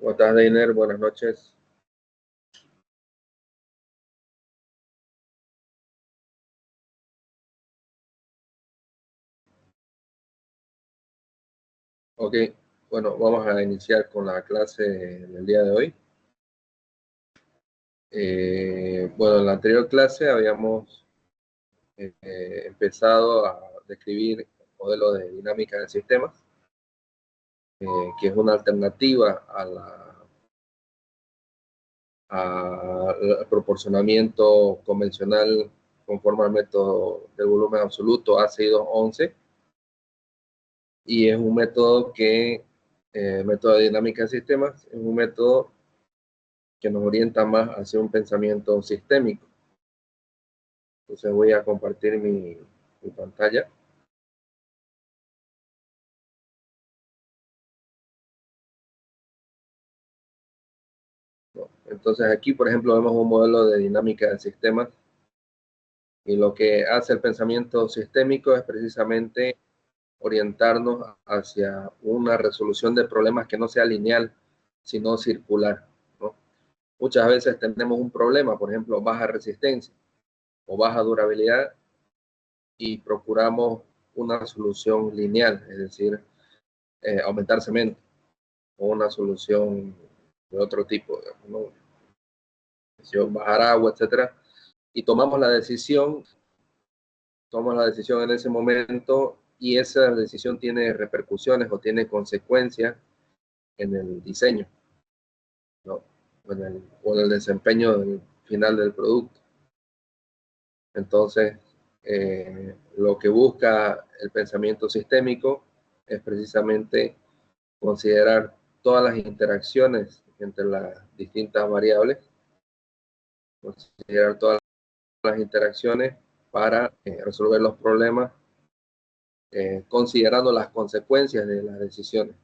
¿Cómo estás, Deiner? Buenas noches. Ok, bueno, vamos a iniciar con la clase del día de hoy. Bueno, en la anterior clase habíamos empezado a describir el modelo de dinámica de sistemas, que es una alternativa al proporcionamiento convencional conforme al método del volumen absoluto ACI-211, y es un método método de dinámica de sistemas, es un método que nos orienta más hacia un pensamiento sistémico. Entonces voy a compartir mi pantalla. Entonces aquí, por ejemplo, vemos un modelo de dinámica de sistemas, y lo que hace el pensamiento sistémico es precisamente orientarnos hacia una resolución de problemas que no sea lineal, sino circular, ¿no? Muchas veces tenemos un problema, por ejemplo, baja resistencia o baja durabilidad, y procuramos una solución lineal, es decir, aumentar cemento, o una solución de otro tipo, ¿no? Bajar agua, etcétera, y tomamos la decisión en ese momento, y esa decisión tiene repercusiones o tiene consecuencias en el diseño, ¿no? O en el desempeño final del producto. Entonces, lo que busca el pensamiento sistémico es precisamente considerar todas las interacciones entre las distintas variables, considerar todas las interacciones para resolver los problemas, considerando las consecuencias de las decisiones,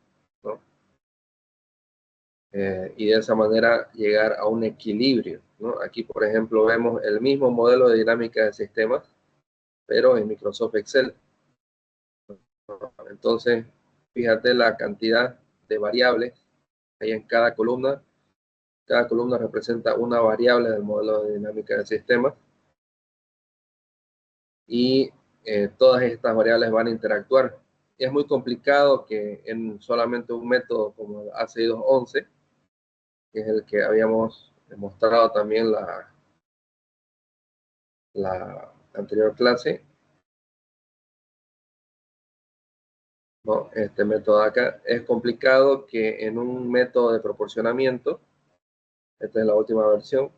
¿no? Y de esa manera llegar a un equilibrio, ¿no? Aquí, por ejemplo, vemos el mismo modelo de dinámica de sistemas, pero en Microsoft Excel, ¿no? Entonces, fíjate la cantidad de variables que hay en cada columna. Cada columna representa una variable del modelo de dinámica de sistemas, y todas estas variables van a interactuar. Y es muy complicado que en solamente un método como el ACI-211, que es el que habíamos demostrado también la anterior clase, ¿no? Este método de acá, es complicado que en un método de proporcionamiento, esta es la última versión,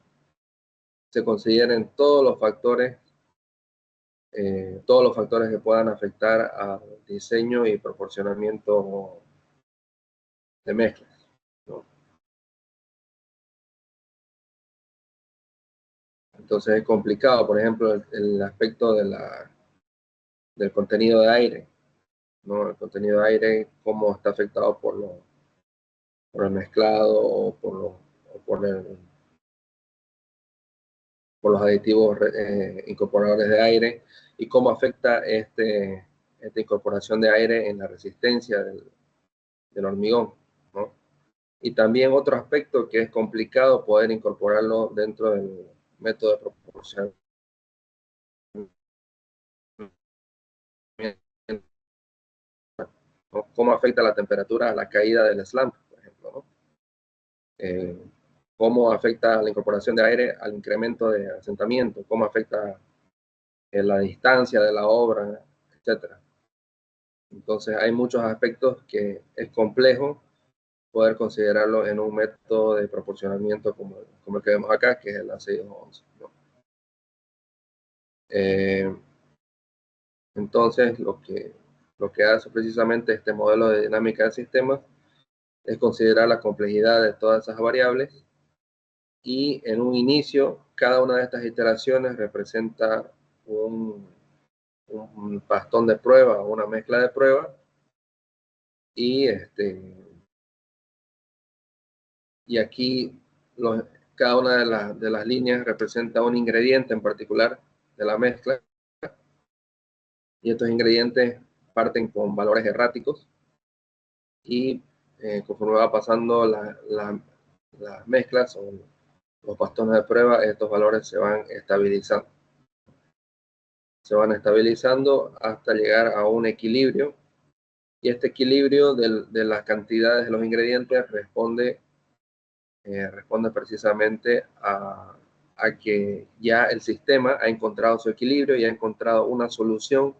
se consideren todos los factores que puedan afectar al diseño y proporcionamiento de mezclas, ¿no? Entonces es complicado, por ejemplo, el aspecto del contenido de aire, ¿no? El contenido de aire, cómo está afectado por el mezclado, o por los aditivos incorporadores de aire, y cómo afecta esta incorporación de aire en la resistencia del hormigón, ¿no? Y también otro aspecto que es complicado poder incorporarlo dentro del método de proporción, ¿no? Cómo afecta la temperatura a la caída del slam, por ejemplo, ¿no? Cómo afecta la incorporación de aire al incremento de asentamiento, cómo afecta la distancia de la obra, etcétera. Entonces hay muchos aspectos que es complejo poder considerarlo en un método de proporcionamiento como el que vemos acá, que es el ACI-211, ¿no? Entonces, lo que hace precisamente este modelo de dinámica de sistemas es considerar la complejidad de todas esas variables, y en un inicio, cada una de estas iteraciones representa un bastón de prueba, una mezcla de prueba, y aquí cada una de las líneas representa un ingrediente en particular de la mezcla, y estos ingredientes parten con valores erráticos, y conforme va pasando las mezclas o los bastones de prueba, estos valores se van estabilizando. Se van estabilizando hasta llegar a un equilibrio. Y este equilibrio de las cantidades de los ingredientes responde precisamente a que ya el sistema ha encontrado su equilibrio y ha encontrado una solución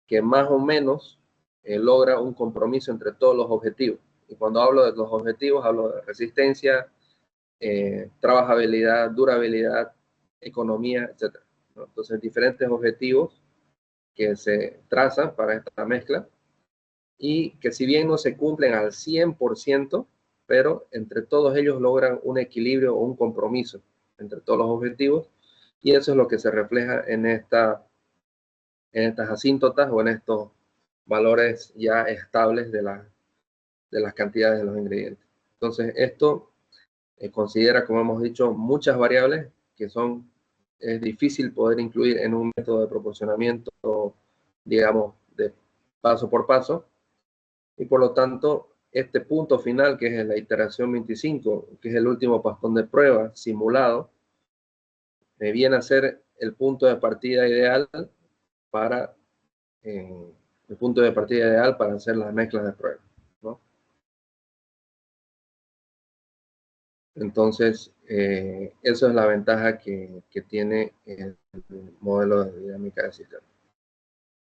que más o menos logra un compromiso entre todos los objetivos. Y cuando hablo de los objetivos, hablo de resistencia, trabajabilidad, durabilidad, economía, etc. ¿no? Entonces, diferentes objetivos que se trazan para esta mezcla y que si bien no se cumplen al 100%, pero entre todos ellos logran un equilibrio o un compromiso entre todos los objetivos, y eso es lo que se refleja en estas asíntotas o en estos valores ya estables de las cantidades de los ingredientes. Entonces, esto considera, como hemos dicho, muchas variables que es difícil poder incluir en un método de proporcionamiento, digamos, de paso por paso, y por lo tanto, este punto final, que es la iteración 25, que es el último bastón de prueba simulado, viene a ser el punto de partida ideal para hacer las mezclas de prueba, ¿no? Entonces, eso es la ventaja que tiene el modelo de dinámica de sistema.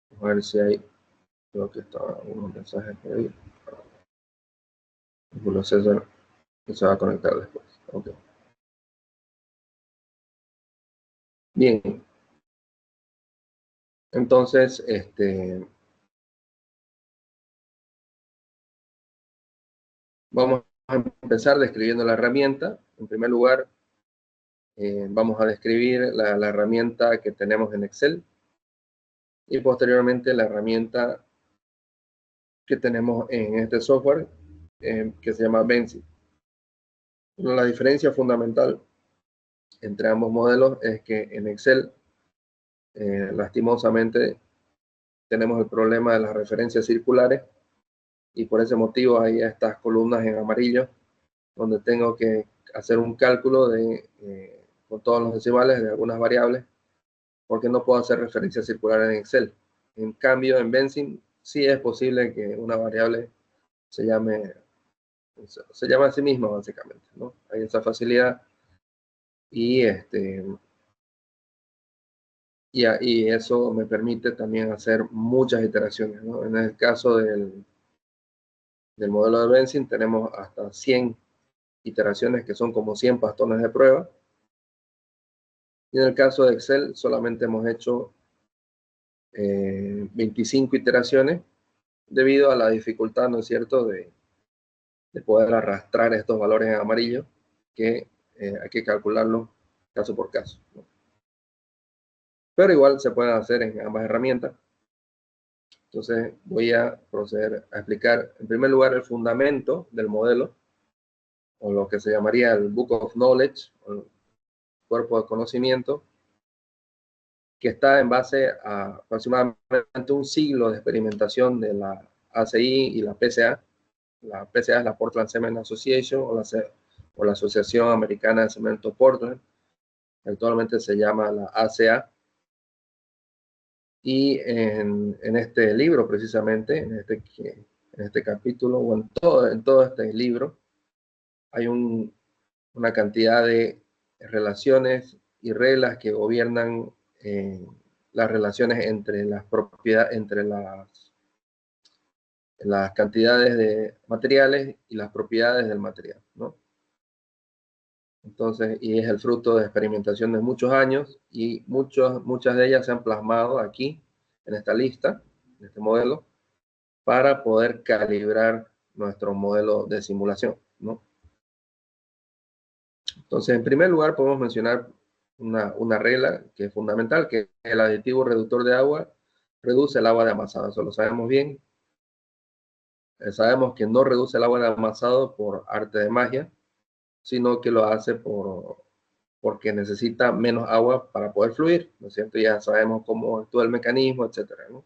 Vamos a ver si hay, creo que estaba unos mensajes por ahí. Julio César se va a conectar después. Okay. Bien. Entonces, vamos a empezar describiendo la herramienta. En primer lugar, vamos a describir la herramienta que tenemos en Excel y posteriormente la herramienta que tenemos en este software que se llama Benzin. La diferencia fundamental entre ambos modelos es que en Excel, lastimosamente, tenemos el problema de las referencias circulares y por ese motivo hay estas columnas en amarillo donde tengo que hacer un cálculo con todos los decimales de algunas variables porque no puedo hacer referencia circular en Excel. En cambio, en Benzin sí es posible que una variable se llame a sí misma, básicamente, ¿no? Hay esa facilidad y, y eso me permite también hacer muchas iteraciones, ¿no? En el caso del modelo de Benzin tenemos hasta 100 iteraciones que son como 100 bastones de prueba. Y en el caso de Excel solamente hemos hecho 25 iteraciones debido a la dificultad, ¿no es cierto?, de poder arrastrar estos valores en amarillo, que hay que calcularlos caso por caso, ¿no? Pero igual se puede hacer en ambas herramientas. Entonces voy a proceder a explicar en primer lugar el fundamento del modelo, o lo que se llamaría el Book of Knowledge, o el cuerpo de conocimiento, que está en base a aproximadamente un siglo de experimentación de la ACI y la PCA. La PCA es la Portland Cement Association o la Asociación Americana de Cemento Portland. Actualmente se llama la ACA. Y en este libro, precisamente, en este capítulo, o en todo este libro, hay una cantidad de relaciones y reglas que gobiernan las relaciones entre las cantidades de materiales y las propiedades del material, ¿no? Entonces, y es el fruto de experimentación de muchos años y muchas de ellas se han plasmado aquí en esta lista, en este modelo, para poder calibrar nuestro modelo de simulación, ¿no? Entonces, en primer lugar, podemos mencionar una regla que es fundamental, que el aditivo reductor de agua reduce el agua de amasado. Eso lo sabemos bien. Sabemos que no reduce el agua de amasado por arte de magia, sino que lo hace porque necesita menos agua para poder fluir, ¿no es cierto? Ya sabemos cómo actúa el mecanismo, etcétera, ¿no?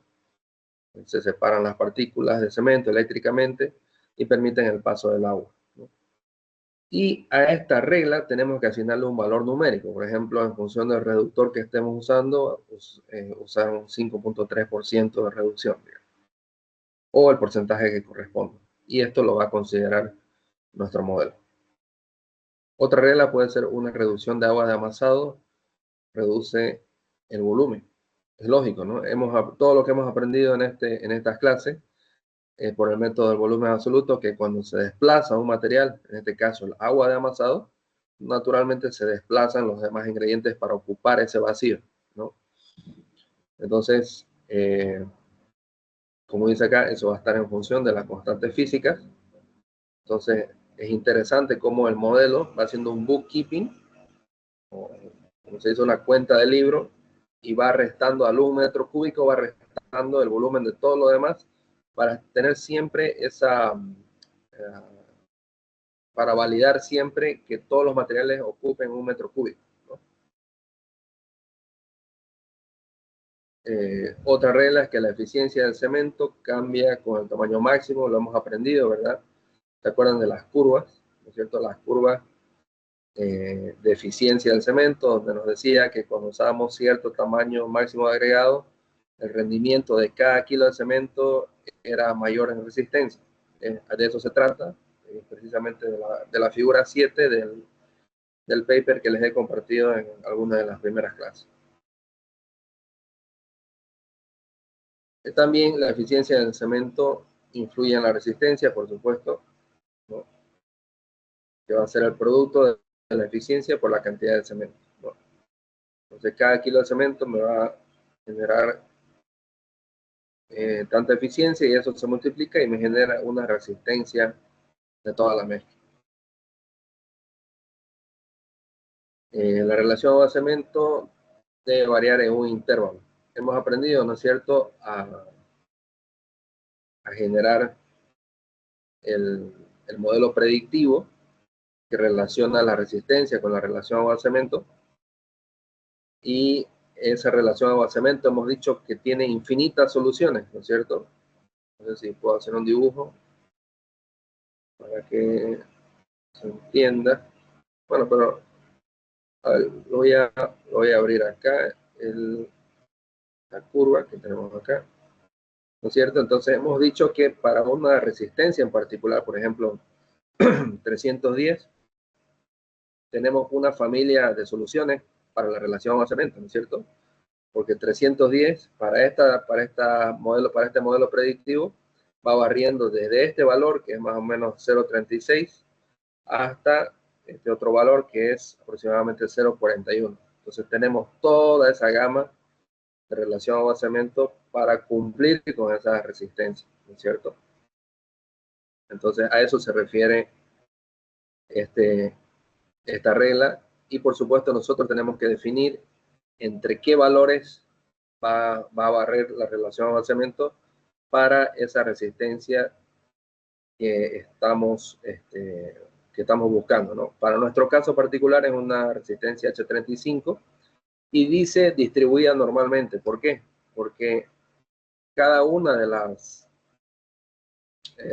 Se separan las partículas de cemento eléctricamente, y permiten el paso del agua, ¿no? Y a esta regla tenemos que asignarle un valor numérico. Por ejemplo, en función del reductor que estemos usando, usar un 5.3% de reducción, digamos, o el porcentaje que corresponda. Y esto lo va a considerar nuestro modelo. Otra regla puede ser una reducción de agua de amasado, reduce el volumen. Es lógico, ¿no? Todo lo que hemos aprendido en estas clases por el método del volumen absoluto, que cuando se desplaza un material, en este caso el agua de amasado, naturalmente se desplazan los demás ingredientes para ocupar ese vacío, ¿no? Entonces, como dice acá, eso va a estar en función de las constantes físicas. Entonces, es interesante cómo el modelo va haciendo un bookkeeping, como se hizo una cuenta de libro, y va restando al 1 metro cúbico, va restando el volumen de todo lo demás, para tener siempre para validar siempre que todos los materiales ocupen 1 metro cúbico, ¿no? Otra regla es que la eficiencia del cemento cambia con el tamaño máximo, lo hemos aprendido, ¿verdad? ¿Se acuerdan de las curvas? ¿No es cierto? Las curvas de eficiencia del cemento, donde nos decía que cuando usábamos cierto tamaño máximo de agregado, el rendimiento de cada kilo de cemento era mayor en resistencia. De eso se trata, precisamente de la figura 7 del paper que les he compartido en alguna de las primeras clases. También la eficiencia del cemento influye en la resistencia, por supuesto, ¿no? Que va a ser el producto de la eficiencia por la cantidad de cemento, ¿no? Entonces, cada kilo de cemento me va a generar tanta eficiencia y eso se multiplica y me genera una resistencia de toda la mezcla. La relación agua-cemento debe variar en un intervalo. Hemos aprendido, ¿no es cierto?, a generar el modelo predictivo que relaciona la resistencia con la relación agua-cemento, y esa relación agua-cemento hemos dicho que tiene infinitas soluciones, ¿no es cierto? No sé si puedo hacer un dibujo para que se entienda. Bueno, pero a ver, lo voy a abrir acá, la curva que tenemos acá, ¿no es cierto? Entonces hemos dicho que para una resistencia en particular, por ejemplo, 310, tenemos una familia de soluciones para la relación agua-cemento, ¿no es cierto? Porque 310 para este modelo predictivo va barriendo desde este valor, que es más o menos 0.36, hasta este otro valor que es aproximadamente 0.41. Entonces tenemos toda esa gama de relación agua-cemento para cumplir con esa resistencia, ¿no es cierto? Entonces a eso se refiere esta regla, y por supuesto nosotros tenemos que definir entre qué valores va a barrer la relación agua-cemento para esa resistencia que estamos buscando, ¿no? Para nuestro caso particular es una resistencia H35 y dice distribuida normalmente. ¿Por qué? Porque cada una de las,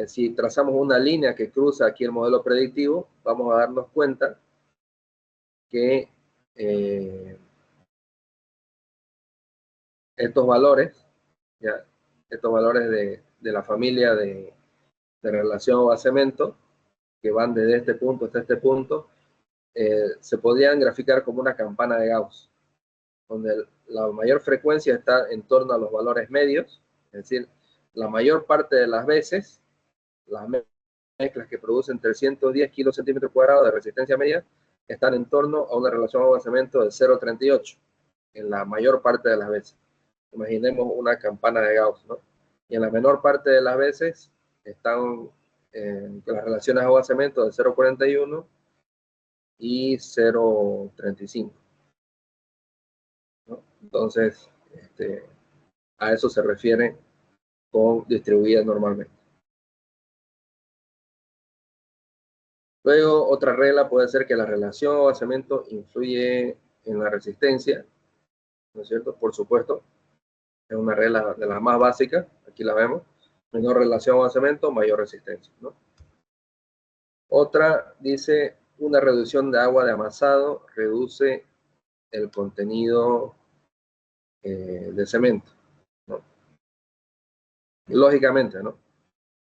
si trazamos una línea que cruza aquí el modelo predictivo, vamos a darnos cuenta que estos valores, ¿ya? Estos valores de la familia de relación agua-cemento, que van desde este punto hasta este punto, se podrían graficar como una campana de Gauss, donde la mayor frecuencia está en torno a los valores medios, es decir, la mayor parte de las veces, las mezclas que producen 310 kilos centímetros cuadrados de resistencia media están en torno a una relación agua-cemento de 0.38, en la mayor parte de las veces. Imaginemos una campana de Gauss, ¿no? Y en la menor parte de las veces están las relaciones agua-cemento de 0.41 y 0.35, ¿no? Entonces, a eso se refiere con distribuida normalmente. Luego, otra regla puede ser que la relación agua-cemento influye en la resistencia, ¿no es cierto? Por supuesto, es una regla de las más básicas, aquí la vemos. Menor relación agua-cemento, mayor resistencia, ¿no? Otra dice, una reducción de agua de amasado reduce el contenido de cemento, ¿no? Lógicamente, ¿no?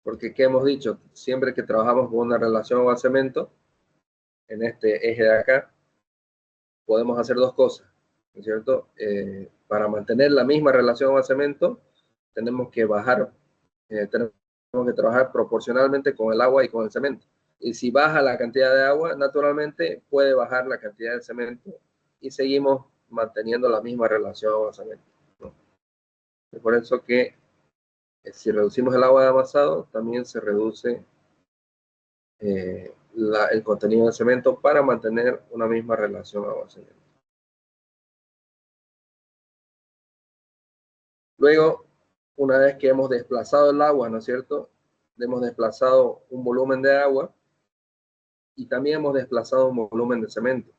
Porque, ¿qué hemos dicho? Siempre que trabajamos con una relación agua-cemento, en este eje de acá, podemos hacer dos cosas, ¿no es cierto? Para mantener la misma relación agua-cemento, tenemos que tenemos que trabajar proporcionalmente con el agua y con el cemento. Y si baja la cantidad de agua, naturalmente puede bajar la cantidad de cemento y seguimos manteniendo la misma relación agua-cemento, ¿no? Es por eso que si reducimos el agua de amasado, también se reduce el contenido de cemento para mantener una misma relación agua-cemento. Luego, una vez que hemos desplazado el agua, ¿no es cierto? Hemos desplazado un volumen de agua y también hemos desplazado un volumen de cemento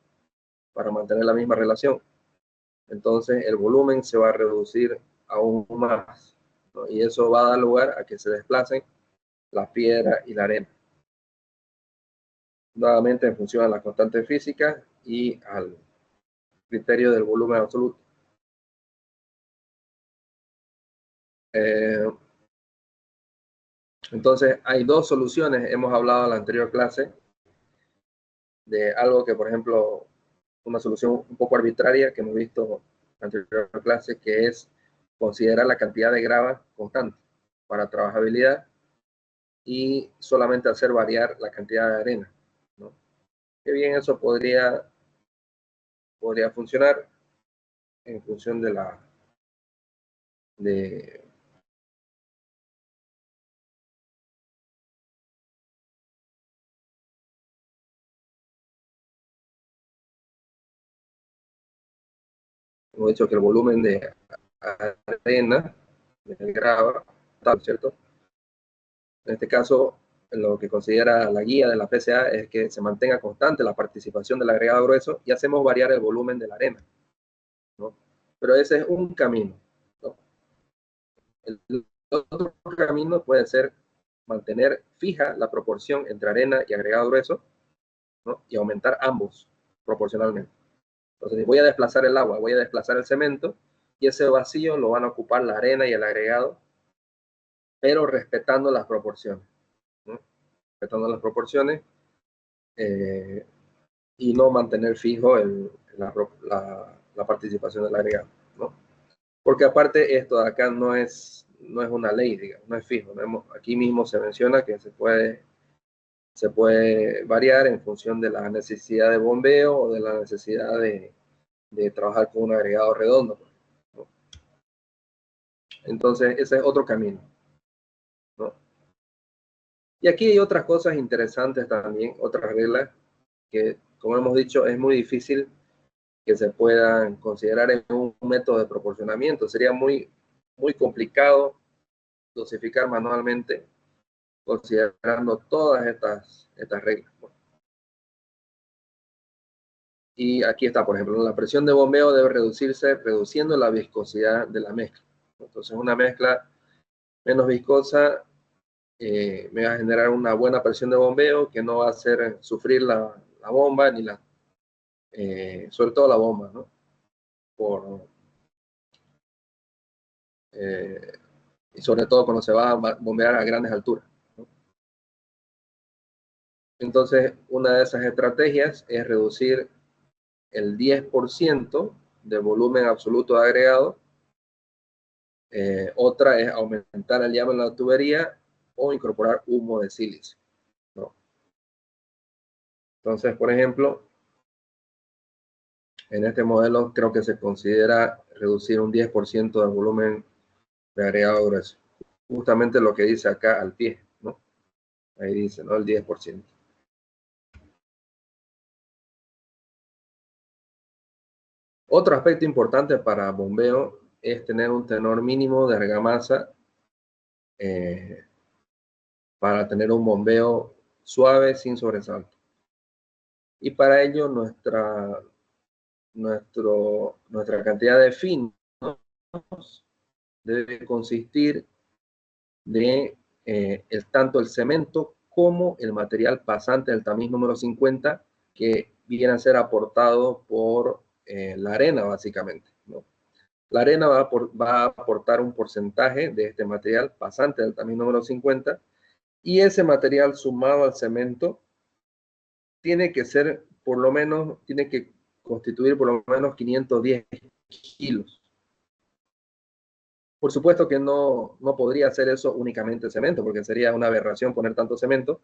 para mantener la misma relación. Entonces, el volumen se va a reducir aún más, ¿no? Y eso va a dar lugar a que se desplacen la piedra y la arena. Nuevamente, en función a la constante física y al criterio del volumen absoluto. Entonces, hay dos soluciones. Hemos hablado en la anterior clase de algo que, por ejemplo, una solución un poco arbitraria que hemos visto en la anterior clase, que es considerar la cantidad de grava constante para trabajabilidad y solamente hacer variar la cantidad de arena, ¿no? Que bien eso podría funcionar en función de hemos dicho que el volumen de arena, de grava, tal, ¿cierto? En este caso, lo que considera la guía de la PCA es que se mantenga constante la participación del agregado grueso y hacemos variar el volumen de la arena, ¿no? Pero ese es un camino, ¿no? El otro camino puede ser mantener fija la proporción entre arena y agregado grueso, ¿no? Y aumentar ambos proporcionalmente. Entonces, voy a desplazar el agua, voy a desplazar el cemento y ese vacío lo van a ocupar la arena y el agregado, pero respetando las proporciones, ¿no? Respetando las proporciones eh, y no mantener fijo la participación del agregado, ¿no? Porque aparte esto de acá no es una ley, digamos, no es fijo, ¿no? Aquí mismo se menciona que se puede variar en función de la necesidad de bombeo o de la necesidad de trabajar con un agregado redondo, ¿no? Entonces ese es otro camino, ¿no? Y aquí hay otras cosas interesantes también, otras reglas que, como hemos dicho, es muy difícil que se puedan considerar en un método de proporcionamiento. Sería muy complicado dosificar manualmente considerando todas estas reglas. Y aquí está, por ejemplo, la presión de bombeo debe reducirse reduciendo la viscosidad de la mezcla. Entonces, una mezcla menos viscosa me va a generar una buena presión de bombeo que no va a hacer sufrir la bomba, ni sobre todo la bomba, ¿no? Y sobre todo cuando se va a bombear a grandes alturas, ¿no? Entonces, una de esas estrategias es reducir el 10% de volumen absoluto de agregado. Otra es aumentar el diámetro de la tubería o incorporar humo de sílice, ¿no? Entonces, por ejemplo, en este modelo creo que se considera reducir un 10% del volumen de agregado grueso. Justamente lo que dice acá al pie, ¿no? Ahí dice, ¿no? El 10%. Otro aspecto importante para bombeo es tener un tenor mínimo de argamasa para tener un bombeo suave sin sobresalto. Y para ello nuestra cantidad de finos debe consistir de tanto el cemento como el material pasante del tamiz número 50, que viene a ser aportado por la arena, básicamente, ¿no? La arena va a aportar un porcentaje de este material pasante del tamiz número 50, y ese material sumado al cemento tiene que ser, por lo menos, tiene que constituir por lo menos 510 kilos. Por supuesto que no podría hacer eso únicamente cemento, porque sería una aberración poner tanto cemento,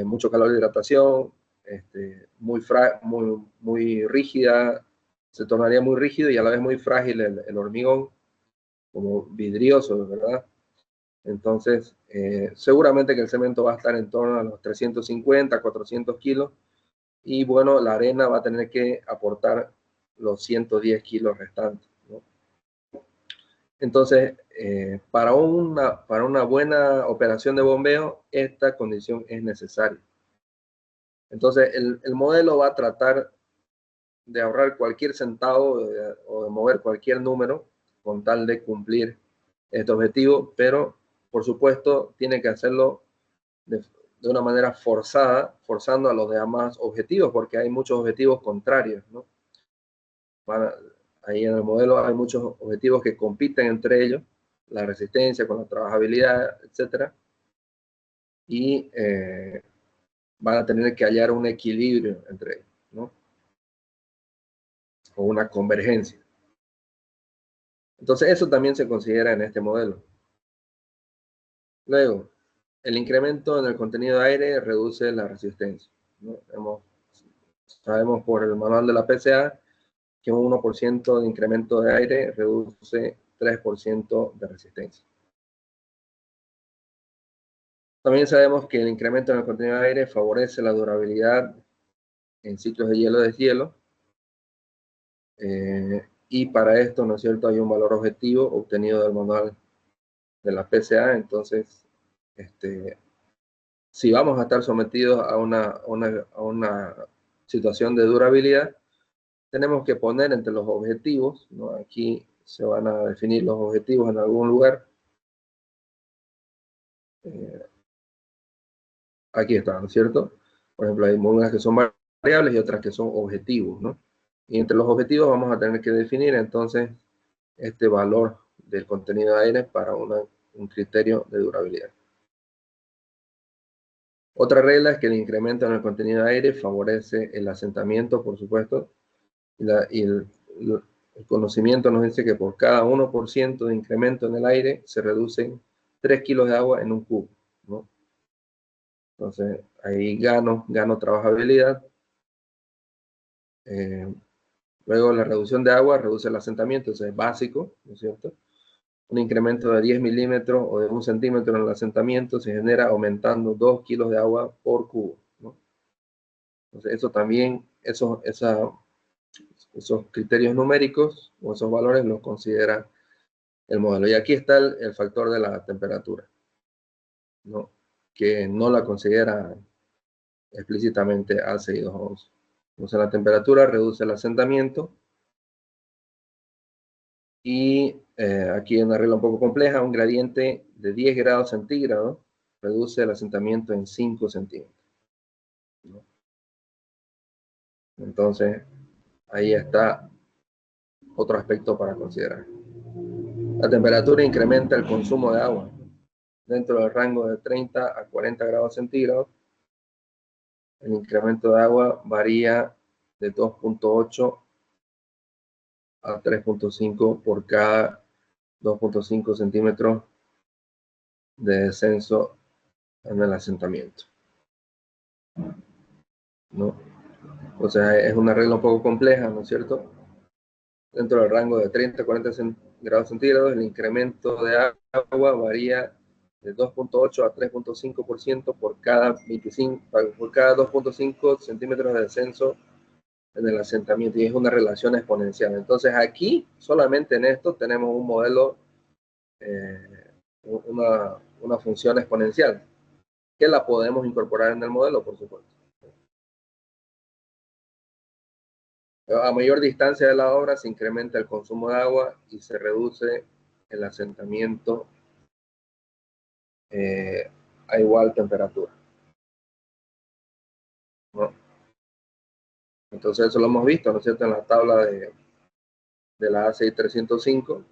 mucho calor de hidratación, muy rígida, se tornaría muy rígido y a la vez muy frágil el hormigón, como vidrioso, ¿verdad? Entonces, seguramente que el cemento va a estar en torno a los 350, 400 kilos, y bueno, la arena va a tener que aportar los 110 kilos restantes, ¿no? Entonces, para una buena operación de bombeo, esta condición es necesaria. Entonces, el modelo va a tratar de ahorrar cualquier centavo o de mover cualquier número con tal de cumplir este objetivo, pero por supuesto tiene que hacerlo de una manera forzada, forzando a los demás objetivos, porque hay muchos objetivos contrarios, ¿no? Ahí en el modelo hay muchos objetivos que compiten entre ellos, la resistencia con la trabajabilidad, etcétera, y van a tener que hallar un equilibrio entre ellos, ¿no? O una convergencia. Entonces, eso también se considera en este modelo. Luego, el incremento en el contenido de aire reduce la resistencia, ¿no? Sabemos por el manual de la PCA que un 1% de incremento de aire reduce 3% de resistencia. También sabemos que el incremento en el contenido de aire favorece la durabilidad en ciclos de hielo-deshielo. Y para esto, ¿no es cierto?, hay un valor objetivo obtenido del manual de la PCA. Entonces, si vamos a estar sometidos a una situación de durabilidad, tenemos que poner entre los objetivos, ¿no? Aquí se van a definir los objetivos en algún lugar. Aquí está, ¿no es cierto? Por ejemplo, hay unas que son variables y otras que son objetivos, ¿no? Y entre los objetivos vamos a tener que definir entonces este valor del contenido de aire para un criterio de durabilidad. Otra regla es que el incremento en el contenido de aire favorece el asentamiento, por supuesto, y el conocimiento nos dice que por cada 1% de incremento en el aire se reducen 3 kilos de agua en un cubo, ¿no? Entonces, ahí gano trabajabilidad. Luego, la reducción de agua reduce el asentamiento, eso es básico, ¿no es cierto? Un incremento de 10 milímetros o de 1 centímetro en el asentamiento se genera aumentando 2 kilos de agua por cubo, ¿no? Entonces, eso también, esos criterios numéricos o esos valores los considera el modelo. Y aquí está el factor de la temperatura, ¿no?, que no la considera explícitamente A6211. Entonces, la temperatura reduce el asentamiento. Y aquí hay una regla un poco compleja: un gradiente de 10 grados centígrados reduce el asentamiento en 5 centímetros, ¿no? Entonces, ahí está otro aspecto para considerar. La temperatura incrementa el consumo de agua dentro del rango de 30 a 40 grados centígrados. El incremento de agua varía de 2.8 a 3.5 por cada 2.5 centímetros de descenso en el asentamiento, ¿no? O sea, es una regla un poco compleja, ¿no es cierto? Dentro del rango de 30 a 40 grados centígrados, el incremento de agua varía de 2.8 a 3.5% por cada 2.5 centímetros de descenso en el asentamiento, y es una relación exponencial. Entonces, aquí, solamente en esto, tenemos un modelo, una función exponencial, que la podemos incorporar en el modelo, por supuesto. A mayor distancia de la obra se incrementa el consumo de agua y se reduce el asentamiento a igual temperatura. ¿no? Entonces eso lo hemos visto, ¿no es cierto?, en la tabla de la ACI 305,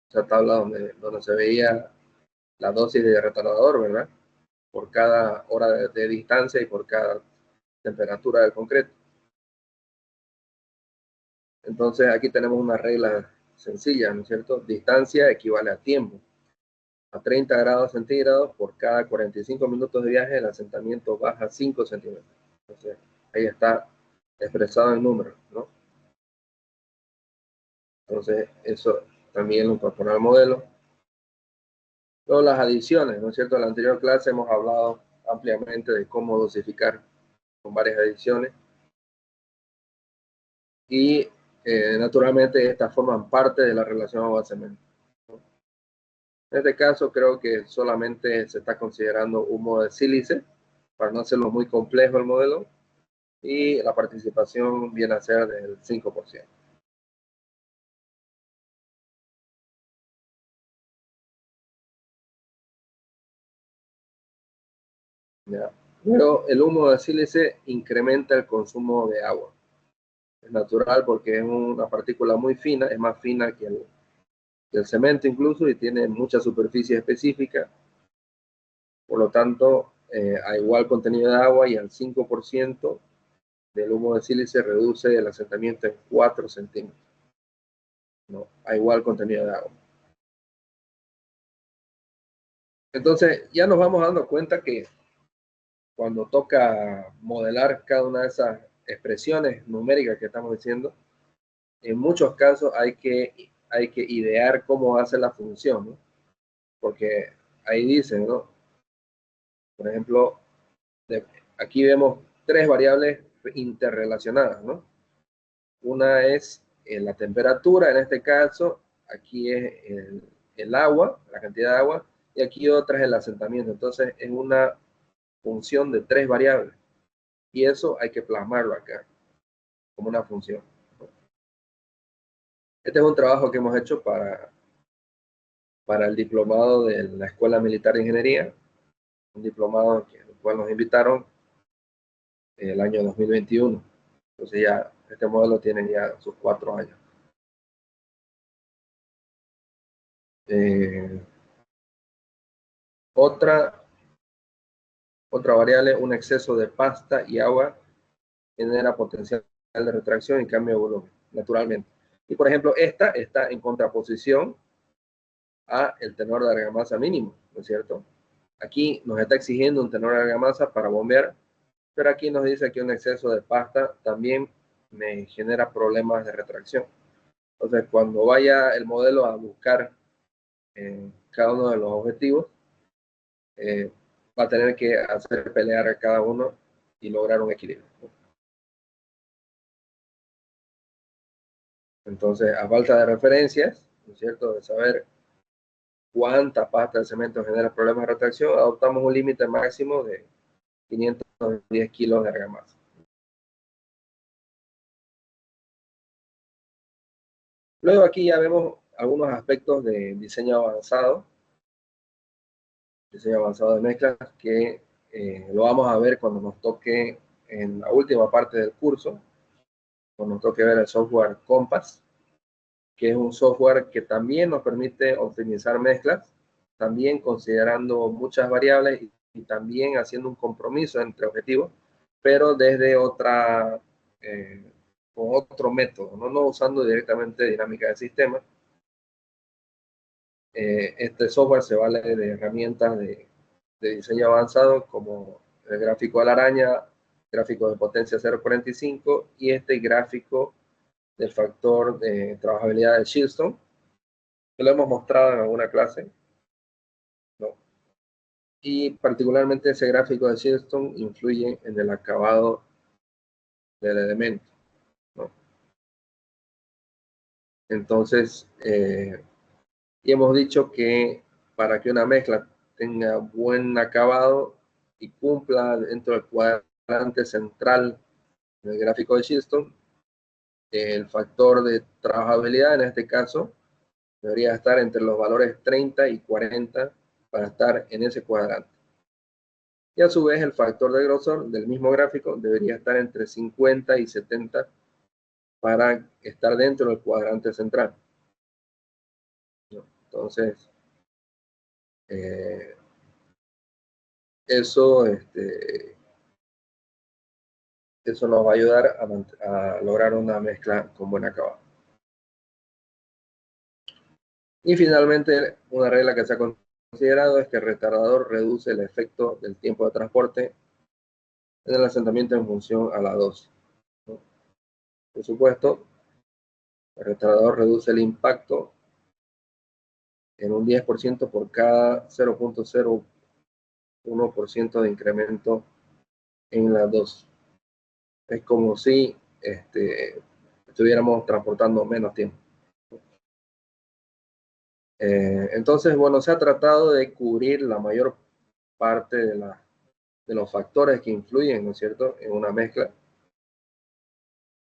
esa tabla donde se veía la dosis de retardador, ¿verdad?, por cada hora de distancia y por cada temperatura del concreto. Entonces aquí tenemos una regla sencilla, ¿no es cierto? Distancia equivale a tiempo. A 30 grados centígrados, por cada 45 minutos de viaje, el asentamiento baja 5 centímetros. Entonces ahí está expresado en números, ¿no? Entonces eso también lo incorpora al modelo. Luego las adiciones, ¿no es cierto? En la anterior clase hemos hablado ampliamente de cómo dosificar con varias adiciones. Y naturalmente estas forman parte de la relación agua-cemento. En este caso creo que solamente se está considerando humo de sílice para no hacerlo muy complejo el modelo, y la participación viene a ser del 5%. ¿Ya? Pero el humo de sílice incrementa el consumo de agua. Es natural porque es una partícula muy fina, es más fina que el cemento incluso, y tiene mucha superficie específica. Por lo tanto, a igual contenido de agua y al 5% del humo de sílice reduce el asentamiento en 4 centímetros, ¿no?, a igual contenido de agua. Entonces, ya nos vamos dando cuenta que cuando toca modelar cada una de esas expresiones numéricas que estamos diciendo, en muchos casos hay que idear cómo hace la función, ¿no? Porque ahí dicen, ¿no? Por ejemplo, aquí vemos tres variables interrelacionadas, ¿no? Una es la temperatura, en este caso, aquí es el agua, la cantidad de agua, y aquí otra es el asentamiento. Entonces, es una función de tres variables, y eso hay que plasmarlo acá como una función. Este es un trabajo que hemos hecho para el diplomado de la Escuela Militar de Ingeniería, un diplomado al cual nos invitaron el año 2021. Entonces ya este modelo tiene ya sus 4 años. Eh, otra variable, un exceso de pasta y agua genera potencial de retracción y cambio de volumen, naturalmente. Y por ejemplo, esta está en contraposición a el tenor de argamasa mínimo, ¿no es cierto? Aquí nos está exigiendo un tenor de argamasa para bombear, pero aquí nos dice que un exceso de pasta también me genera problemas de retracción. Entonces, cuando vaya el modelo a buscar cada uno de los objetivos, va a tener que hacer pelear a cada uno y lograr un equilibrio. Entonces, a falta de referencias, ¿no es cierto?, de saber cuánta pasta de cemento genera problemas de retracción, adoptamos un límite máximo de 510 kilos de argamasa. Luego aquí ya vemos algunos aspectos de diseño avanzado de mezclas, que lo vamos a ver cuando nos toque en la última parte del curso, cuando nos toque ver el software Compass, que es un software que también nos permite optimizar mezclas, también considerando muchas variables y también haciendo un compromiso entre objetivos, pero desde con otro método, no usando directamente dinámica de sistema. Este software se vale de herramientas de diseño avanzado como el gráfico de la araña, gráfico de potencia 0.45 y este gráfico del factor de trabajabilidad de Shieldstone, que lo hemos mostrado en alguna clase, ¿no? Y particularmente ese gráfico de Shieldstone influye en el acabado del elemento, ¿no? Entonces, y hemos dicho que para que una mezcla tenga buen acabado y cumpla dentro del cuadrante central del gráfico de Shieldstone, el factor de trabajabilidad en este caso debería estar entre los valores 30 y 40 para estar en ese cuadrante. Y a su vez el factor de grosor del mismo gráfico debería estar entre 50 y 70 para estar dentro del cuadrante central. Entonces, eso nos va a ayudar a lograr una mezcla con buen acabado. Y finalmente, una regla que se ha considerado es que el retardador reduce el efecto del tiempo de transporte en el asentamiento en función a la dosis, ¿no? Por supuesto, el retardador reduce el impacto en un 10% por cada 0.01% de incremento en la dosis. Es como si estuviéramos transportando menos tiempo. Entonces, bueno, se ha tratado de cubrir la mayor parte de los factores que influyen, ¿no es cierto?, en una mezcla.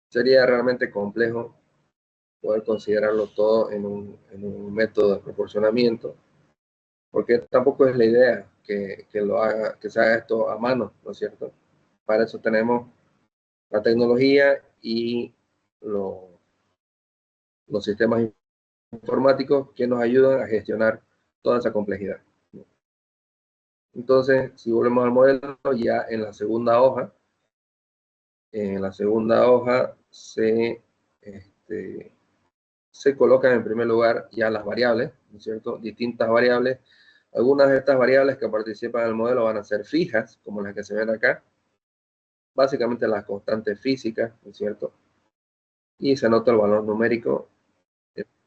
Sería realmente complejo poder considerarlo todo en un método de proporcionamiento, porque tampoco es la idea que se haga esto a mano, ¿no es cierto? Para eso tenemos la tecnología y los sistemas informáticos que nos ayudan a gestionar toda esa complejidad. Entonces, si volvemos al modelo, ya en la segunda hoja se colocan en primer lugar ya las variables, ¿no es cierto? Distintas variables. Algunas de estas variables que participan en el modelo van a ser fijas, como las que se ven acá. Básicamente las constantes físicas, ¿no es cierto? Y se anota el valor numérico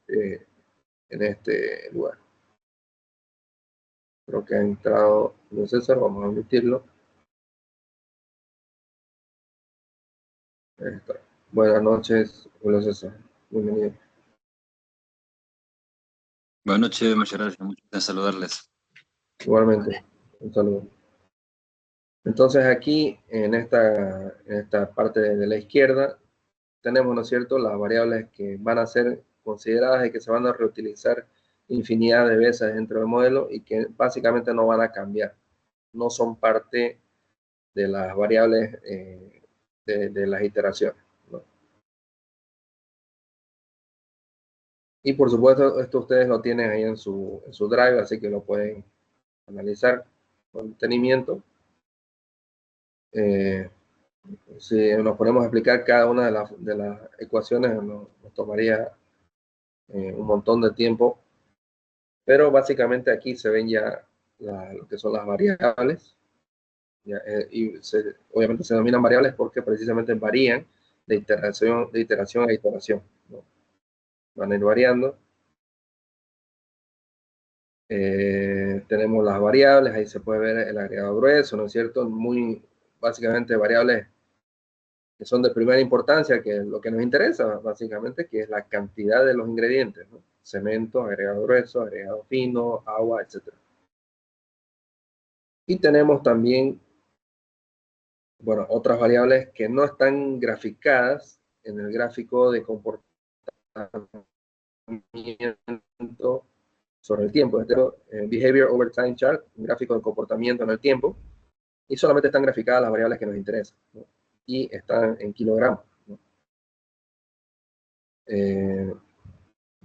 en este lugar. Creo que ha entrado Julio César, vamos a omitirlo. Ahí está. Buenas noches, Julio César. Bienvenido. Buenas noches, muchas gracias, mucho gusto en saludarles. Igualmente, un saludo. Entonces aquí, en esta parte de la izquierda, tenemos, ¿no es cierto?, las variables que van a ser consideradas y que se van a reutilizar infinidad de veces dentro del modelo y que básicamente no van a cambiar. No son parte de las variables de las iteraciones, ¿no? Y por supuesto, esto ustedes lo tienen ahí en su drive, así que lo pueden analizar con detenimiento. Si nos ponemos a explicar cada una de las ecuaciones, nos tomaría un montón de tiempo, pero básicamente aquí se ven ya lo que son las variables, ya, y obviamente se denominan variables porque precisamente varían de iteración a iteración, ¿no? Van a ir variando. Tenemos las variables, ahí se puede ver el agregado grueso, ¿no es cierto? Muy básicamente variables que son de primera importancia, que es lo que nos interesa básicamente, que es la cantidad de los ingredientes, ¿no? Cemento, agregado grueso, agregado fino, agua, etc. Y tenemos también, bueno, otras variables que no están graficadas en el gráfico de comportamiento sobre el tiempo. Behavior over time chart, un gráfico de comportamiento en el tiempo, y solamente están graficadas las variables que nos interesan, ¿no? Y están en kilogramos, ¿no?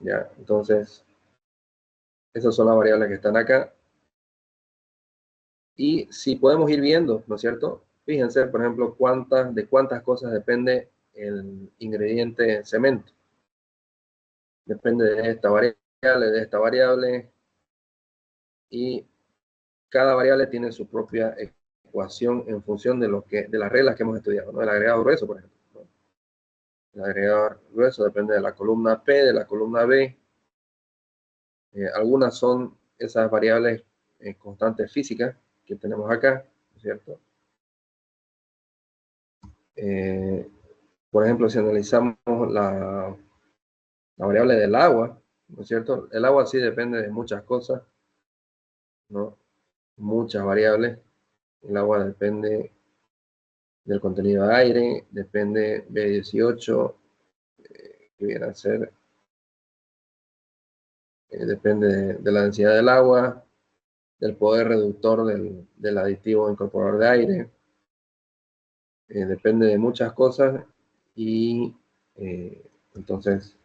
Ya, entonces, esas son las variables que están acá. Y si podemos ir viendo, ¿no es cierto? Fíjense, por ejemplo, de cuántas cosas depende el ingrediente cemento. Depende de esta variable, y cada variable tiene su propia ecuación en función de las reglas que hemos estudiado, ¿no? El agregado grueso, por ejemplo, ¿no? El agregado grueso depende de la columna P, de la columna B. Algunas son esas variables constantes físicas que tenemos acá, ¿no es cierto? Por ejemplo, si analizamos la variable del agua, ¿no es cierto? El agua sí depende de muchas cosas, ¿no? Muchas variables. El agua depende del contenido de aire, depende B18, que viene a ser, depende de la densidad del agua, del poder reductor del aditivo incorporador de aire. Depende de muchas cosas y entonces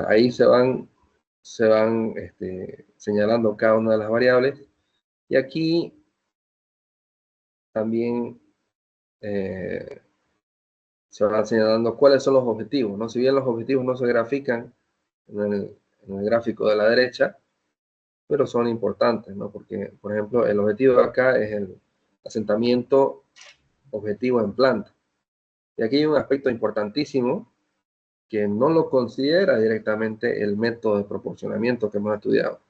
ahí se van señalando cada una de las variables. Y aquí también se van señalando cuáles son los objetivos, ¿no? Si bien los objetivos no se grafican en el gráfico de la derecha, pero son importantes, ¿no? Porque, por ejemplo, el objetivo de acá es el asentamiento objetivo en planta. Y aquí hay un aspecto importantísimo que no lo considera directamente el método de proporcionamiento que hemos estudiado.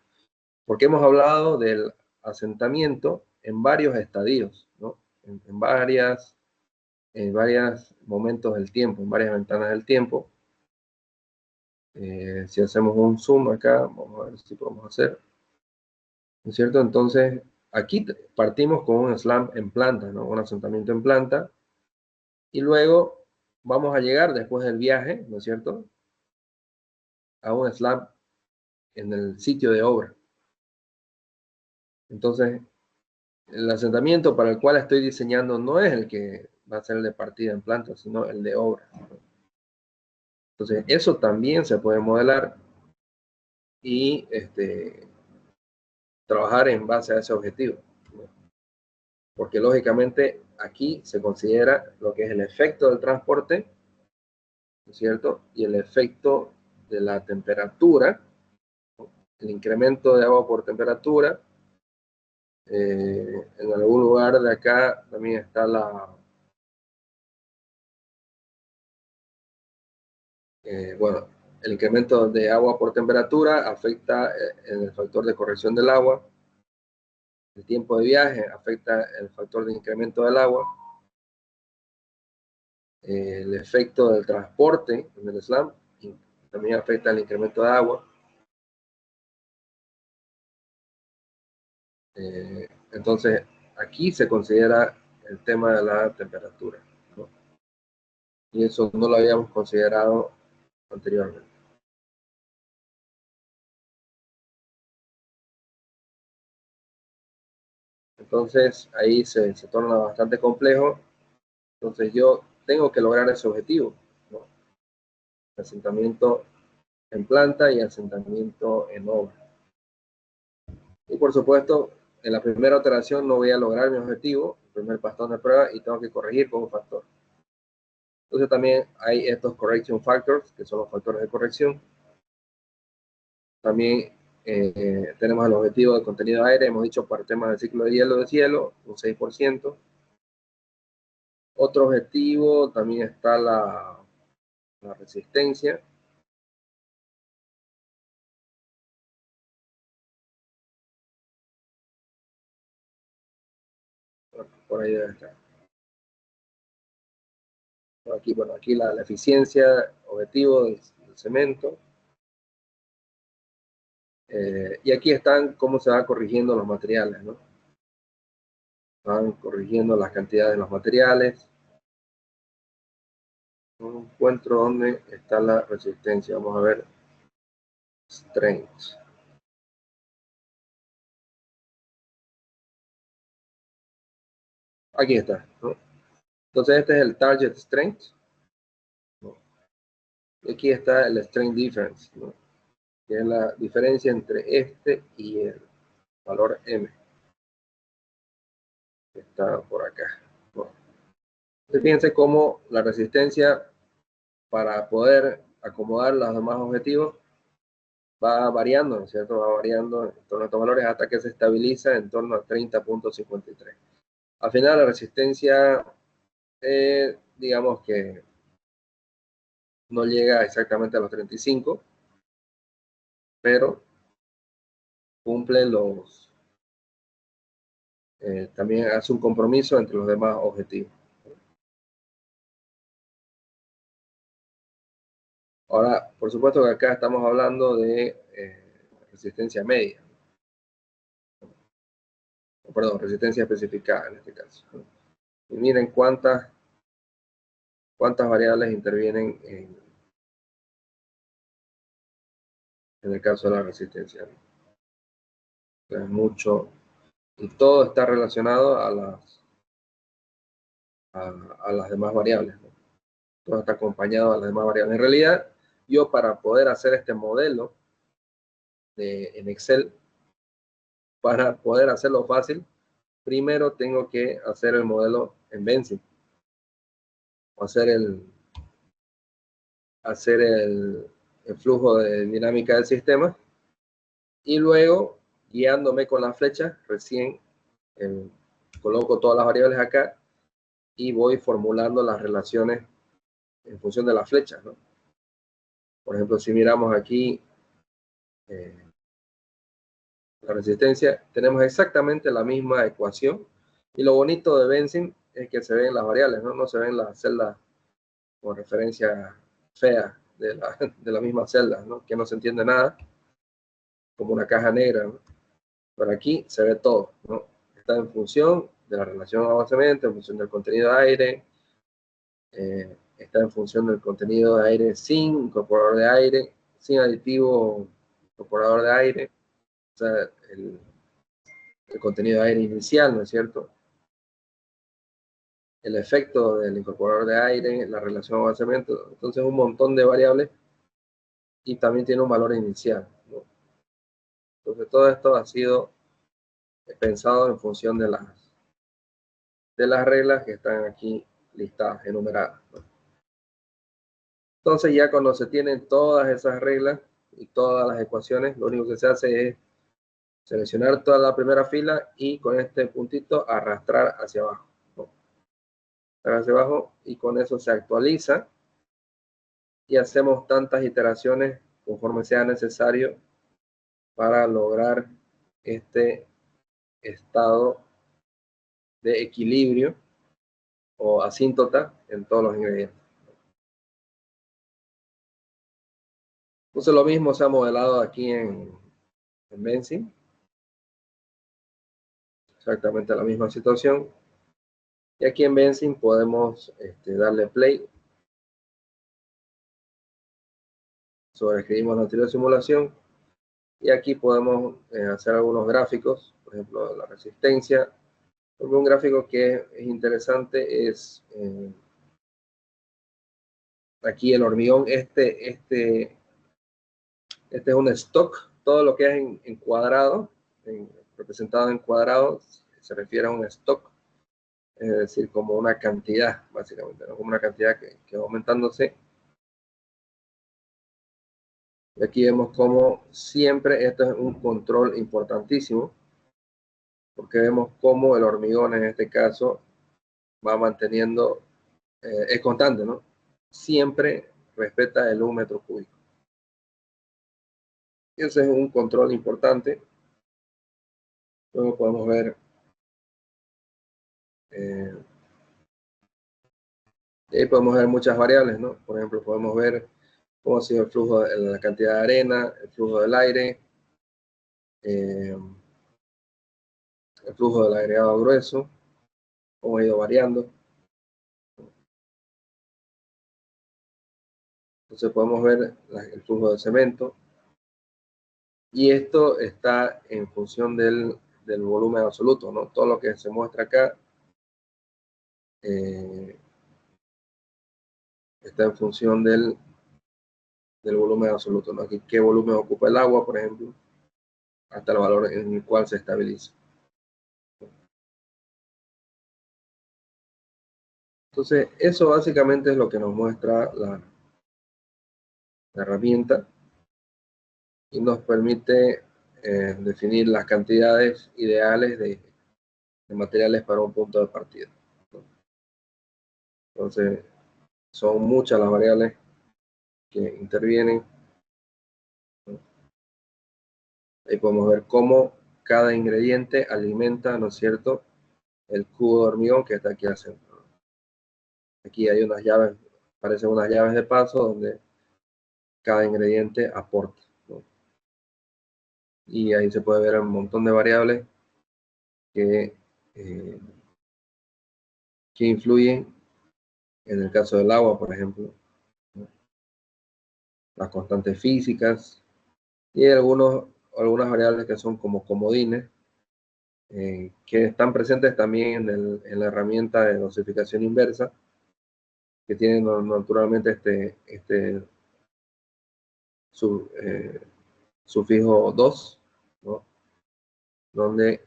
Porque hemos hablado del asentamiento en varios estadios, ¿no? En varios momentos del tiempo, en varias ventanas del tiempo. Si hacemos un zoom acá, vamos a ver si podemos hacer, ¿no es cierto? Entonces, aquí partimos con un slam en planta, ¿no? Un asentamiento en planta, y luego vamos a llegar después del viaje, ¿no es cierto?, a un slam en el sitio de obra. Entonces, el asentamiento para el cual estoy diseñando no es el que va a ser el de partida en planta, sino el de obra. Entonces, eso también se puede modelar y trabajar en base a ese objetivo. Porque lógicamente aquí se considera lo que es el efecto del transporte, ¿no es cierto? Y el efecto de la temperatura, el incremento de agua por temperatura. En algún lugar de acá también está bueno, el incremento de agua por temperatura afecta en el factor de corrección del agua. El tiempo de viaje afecta el factor de incremento del agua. El efecto del transporte en el slam también afecta el incremento de agua. Entonces, aquí se considera el tema de la temperatura, ¿no? Y eso no lo habíamos considerado anteriormente. Entonces, ahí se torna bastante complejo. Entonces, yo tengo que lograr ese objetivo, ¿no? Asentamiento en planta y asentamiento en obra. Y por supuesto, en la primera iteración no voy a lograr mi objetivo, el primer patrón de prueba, y tengo que corregir con un factor. Entonces también hay estos correction factors, que son los factores de corrección. También tenemos el objetivo de contenido de aire, hemos dicho para temas del ciclo de cielo, un 6%. Otro objetivo también está la resistencia. Por ahí debe estar. Aquí, bueno, aquí la eficiencia, objetivo del cemento. Y aquí están cómo se va corrigiendo los materiales, ¿no? Van corrigiendo las cantidades de los materiales. No encuentro dónde está la resistencia. Vamos a ver. Strength. Aquí está, ¿no? Entonces este es el target strength, ¿no? Y aquí está el strength difference, ¿no? Que es la diferencia entre este y el valor M. Que está por acá, ¿no? Entonces fíjense cómo la resistencia para poder acomodar los demás objetivos va variando, ¿no es cierto? Va variando en torno a estos valores hasta que se estabiliza en torno a 30.53. Al final la resistencia, digamos que no llega exactamente a los 35, pero cumple también hace un compromiso entre los demás objetivos. Ahora, por supuesto que acá estamos hablando de resistencia media, perdón, resistencia especificada en este caso. Y miren cuántas variables intervienen en el caso de la resistencia. Es mucho, y todo está relacionado a las demás variables, ¿no? Todo está acompañado a las demás variables. En realidad, yo para poder hacer este modelo en Excel, para poder hacerlo fácil, primero tengo que hacer el modelo en Vensim, o hacer el flujo de dinámica del sistema, y luego, guiándome con la flecha, recién coloco todas las variables acá y voy formulando las relaciones en función de las flechas, ¿no? Por ejemplo, si miramos aquí la resistencia, tenemos exactamente la misma ecuación, y lo bonito de Vensim es que se ven las variables, ¿no? No se ven las celdas con referencia fea de la misma celda, ¿no? Que no se entiende nada, como una caja negra, ¿no? Pero aquí se ve todo, ¿no? Está en función de la relación agua-cemento, en función del contenido de aire, está en función del contenido de aire sin incorporador de aire, sin aditivo incorporador de aire, o sea, el contenido de aire inicial, ¿no es cierto? El efecto del incorporador de aire, la relación agua-cemento, entonces un montón de variables, y también tiene un valor inicial, ¿no? Entonces todo esto ha sido pensado en función de las reglas que están aquí listadas, enumeradas, ¿no? Entonces ya cuando se tienen todas esas reglas y todas las ecuaciones, lo único que se hace es seleccionar toda la primera fila y con este puntito arrastrar hacia abajo, ¿no? Hacia abajo, y con eso se actualiza y hacemos tantas iteraciones conforme sea necesario para lograr este estado de equilibrio o asíntota en todos los ingredientes. Entonces lo mismo se ha modelado aquí en Vensim. Exactamente la misma situación. Y aquí en Vensim podemos darle play. Sobreescribimos la anterior simulación. Y aquí podemos hacer algunos gráficos, por ejemplo, la resistencia. Un gráfico que es interesante es aquí el hormigón. Este es un stock. Todo lo que es en cuadrado, representado en cuadrados, se refiere a un stock. Es decir, como una cantidad, básicamente, ¿no? Como una cantidad que va aumentándose. Y aquí vemos como siempre esto es un control importantísimo, porque vemos cómo el hormigón en este caso va manteniendo, es constante, ¿no? Siempre respeta el 1 metro cúbico. Y ese es un control importante. Luego podemos ver y ahí podemos ver muchas variables, ¿no? Por ejemplo, podemos ver cómo ha sido el flujo, la cantidad de arena, el flujo del aire, el flujo del agregado grueso, cómo ha ido variando. Entonces podemos ver el flujo de cemento, y esto está en función del volumen absoluto, ¿no? Todo lo que se muestra acá está en función del volumen absoluto, ¿no? Aquí qué volumen ocupa el agua, por ejemplo, hasta el valor en el cual se estabiliza. Entonces, eso básicamente es lo que nos muestra la herramienta, y nos permite definir las cantidades ideales de materiales para un punto de partida, ¿no? Entonces, son muchas las variables que intervienen, ¿no? Ahí podemos ver cómo cada ingrediente alimenta, ¿no es cierto?, el cubo de hormigón que está aquí al centro, ¿no? Aquí hay unas llaves, parecen unas llaves de paso donde cada ingrediente aporta, ¿no? Y ahí se puede ver un montón de variables que, eh, que influyen. En el caso del agua, por ejemplo, ¿no?, las constantes físicas y algunos algunas variables que son como comodines, que están presentes también en la herramienta de dosificación inversa, que tiene naturalmente este sufijo 2, ¿no? Donde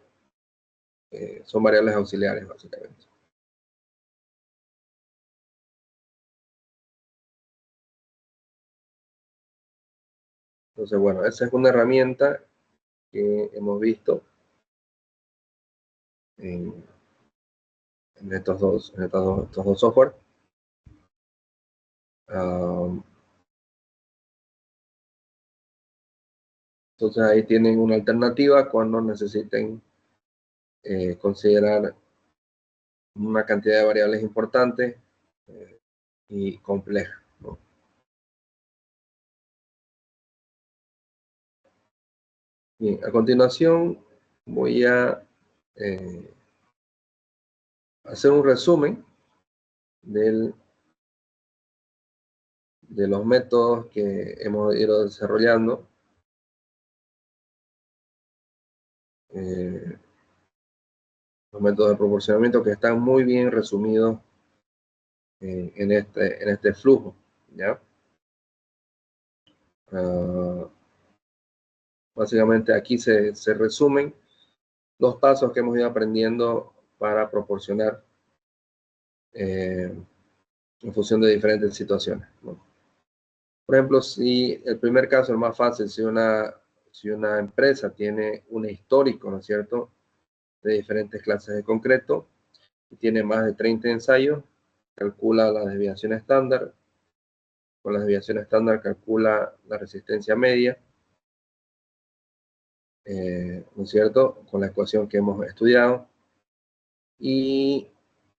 son variables auxiliares, básicamente. Entonces, bueno, esa es una herramienta que hemos visto en estos dos software. Entonces ahí tienen una alternativa cuando necesiten considerar una cantidad de variables importantes y complejas, ¿no? Bien, a continuación voy a hacer un resumen de los métodos que hemos ido desarrollando. Los métodos de proporcionamiento que están muy bien resumidos en este flujo, ¿ya? Básicamente aquí se resumen los pasos que hemos ido aprendiendo para proporcionar en función de diferentes situaciones, ¿no? Por ejemplo, si el primer caso, el más fácil, si una empresa tiene un histórico, ¿no es cierto?, de diferentes clases de concreto y tiene más de 30 ensayos, calcula la desviación estándar. Con la desviación estándar calcula la resistencia media, ¿no es cierto?, con la ecuación que hemos estudiado. Y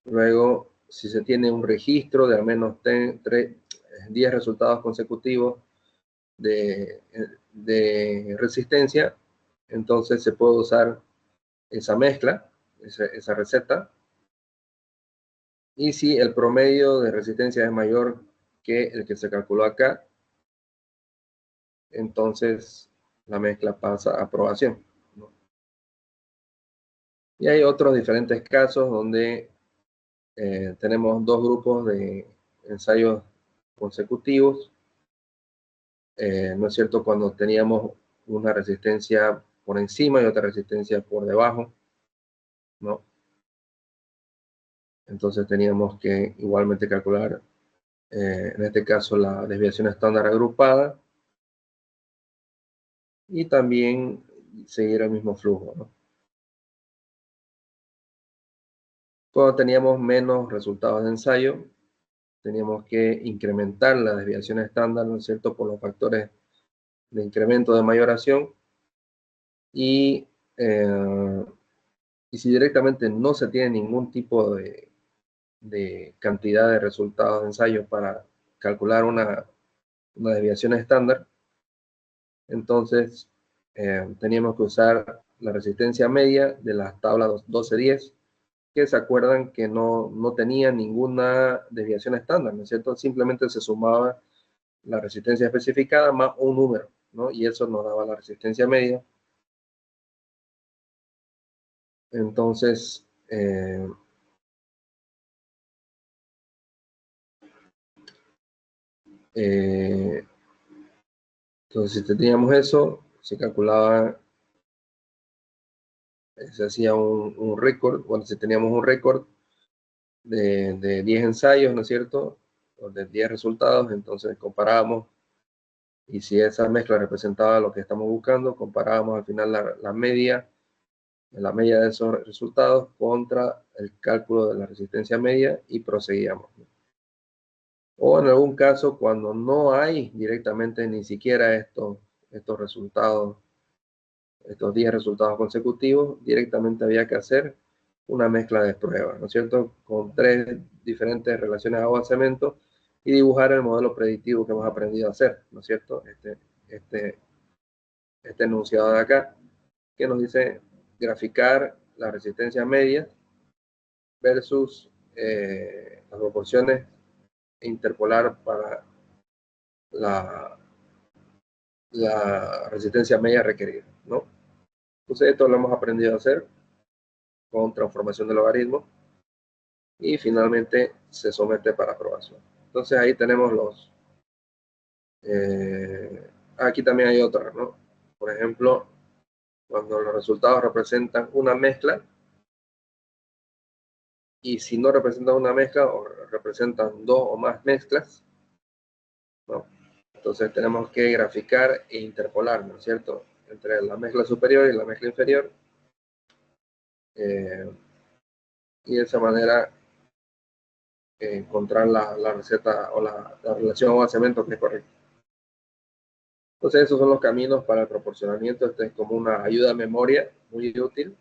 luego, si se tiene un registro de al menos 10 resultados consecutivos de resistencia, entonces se puede usar esa mezcla, esa receta. Y si el promedio de resistencia es mayor que el que se calculó acá, entonces la mezcla pasa a aprobación, ¿no? Y hay otros diferentes casos donde tenemos dos grupos de ensayos consecutivos, ¿no es cierto?, cuando teníamos una resistencia por encima y otra resistencia por debajo, ¿no? Entonces teníamos que igualmente calcular, en este caso, la desviación estándar agrupada y también seguir el mismo flujo, ¿no? Cuando teníamos menos resultados de ensayo, teníamos que incrementar la desviación estándar, ¿no es cierto?, por los factores de incremento de mayoración. Y si directamente no se tiene ningún tipo de cantidad de resultados de ensayo para calcular una desviación estándar, entonces teníamos que usar la resistencia media de las tablas 1210, que se acuerdan que no tenía ninguna desviación estándar, ¿no es cierto? Simplemente se sumaba la resistencia especificada más un número, ¿no? Y eso nos daba la resistencia media. Entonces, entonces, si teníamos eso, se calculaba, se hacía un récord. Bueno, si teníamos un récord de 10 ensayos, ¿no es cierto?, o de 10 resultados, entonces comparábamos, y si esa mezcla representaba lo que estamos buscando, comparábamos al final la media de esos resultados contra el cálculo de la resistencia media y proseguíamos, ¿no? O en algún caso, cuando no hay directamente ni siquiera estos resultados, estos 10 resultados consecutivos, directamente había que hacer una mezcla de pruebas, ¿no es cierto?, con 3 diferentes relaciones agua-cemento y dibujar el modelo predictivo que hemos aprendido a hacer, ¿no es cierto? Este enunciado de acá, que nos dice graficar la resistencia media versus las proporciones e interpolar para la resistencia media requerida, ¿no? Entonces esto lo hemos aprendido a hacer con transformación de logaritmo y finalmente se somete para aprobación. Entonces ahí tenemos los... aquí también hay otra, ¿no? Por ejemplo, cuando los resultados representan una mezcla, y si no representan una mezcla o representan dos o más mezclas, ¿no? Entonces tenemos que graficar e interpolar, ¿no es cierto?, entre la mezcla superior y la mezcla inferior, y de esa manera encontrar la receta o la relación o cemento que es correcta. Entonces esos son los caminos para el proporcionamiento. Este es como una ayuda a memoria muy útil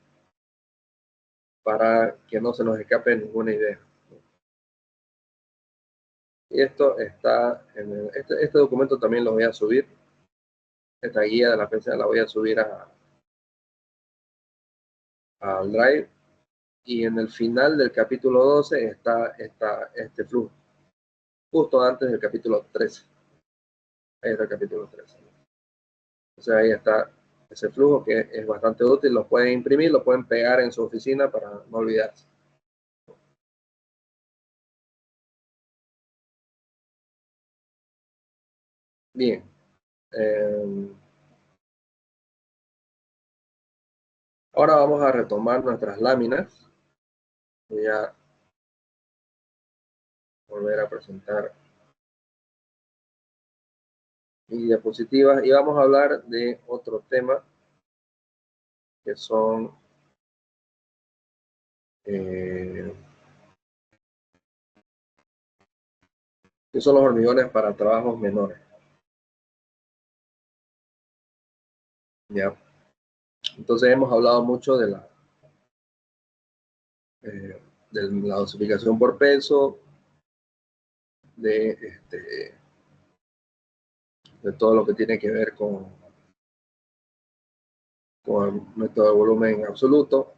para que no se nos escape ninguna idea. Y esto está en este documento también lo voy a subir. Esta guía de la PCA la voy a subir al Drive. Y en el final del capítulo 12 está este flujo, justo antes del capítulo 13. Ahí está el capítulo 13. Entonces ahí está ese flujo que es bastante útil. Lo pueden imprimir, lo pueden pegar en su oficina para no olvidarse. Bien. Ahora vamos a retomar nuestras láminas. Voy a volver a presentar mis diapositivas y vamos a hablar de otro tema que son los hormigones para trabajos menores. ¿Ya? Entonces hemos hablado mucho de la dosificación por peso, de todo lo que tiene que ver con el método de volumen absoluto.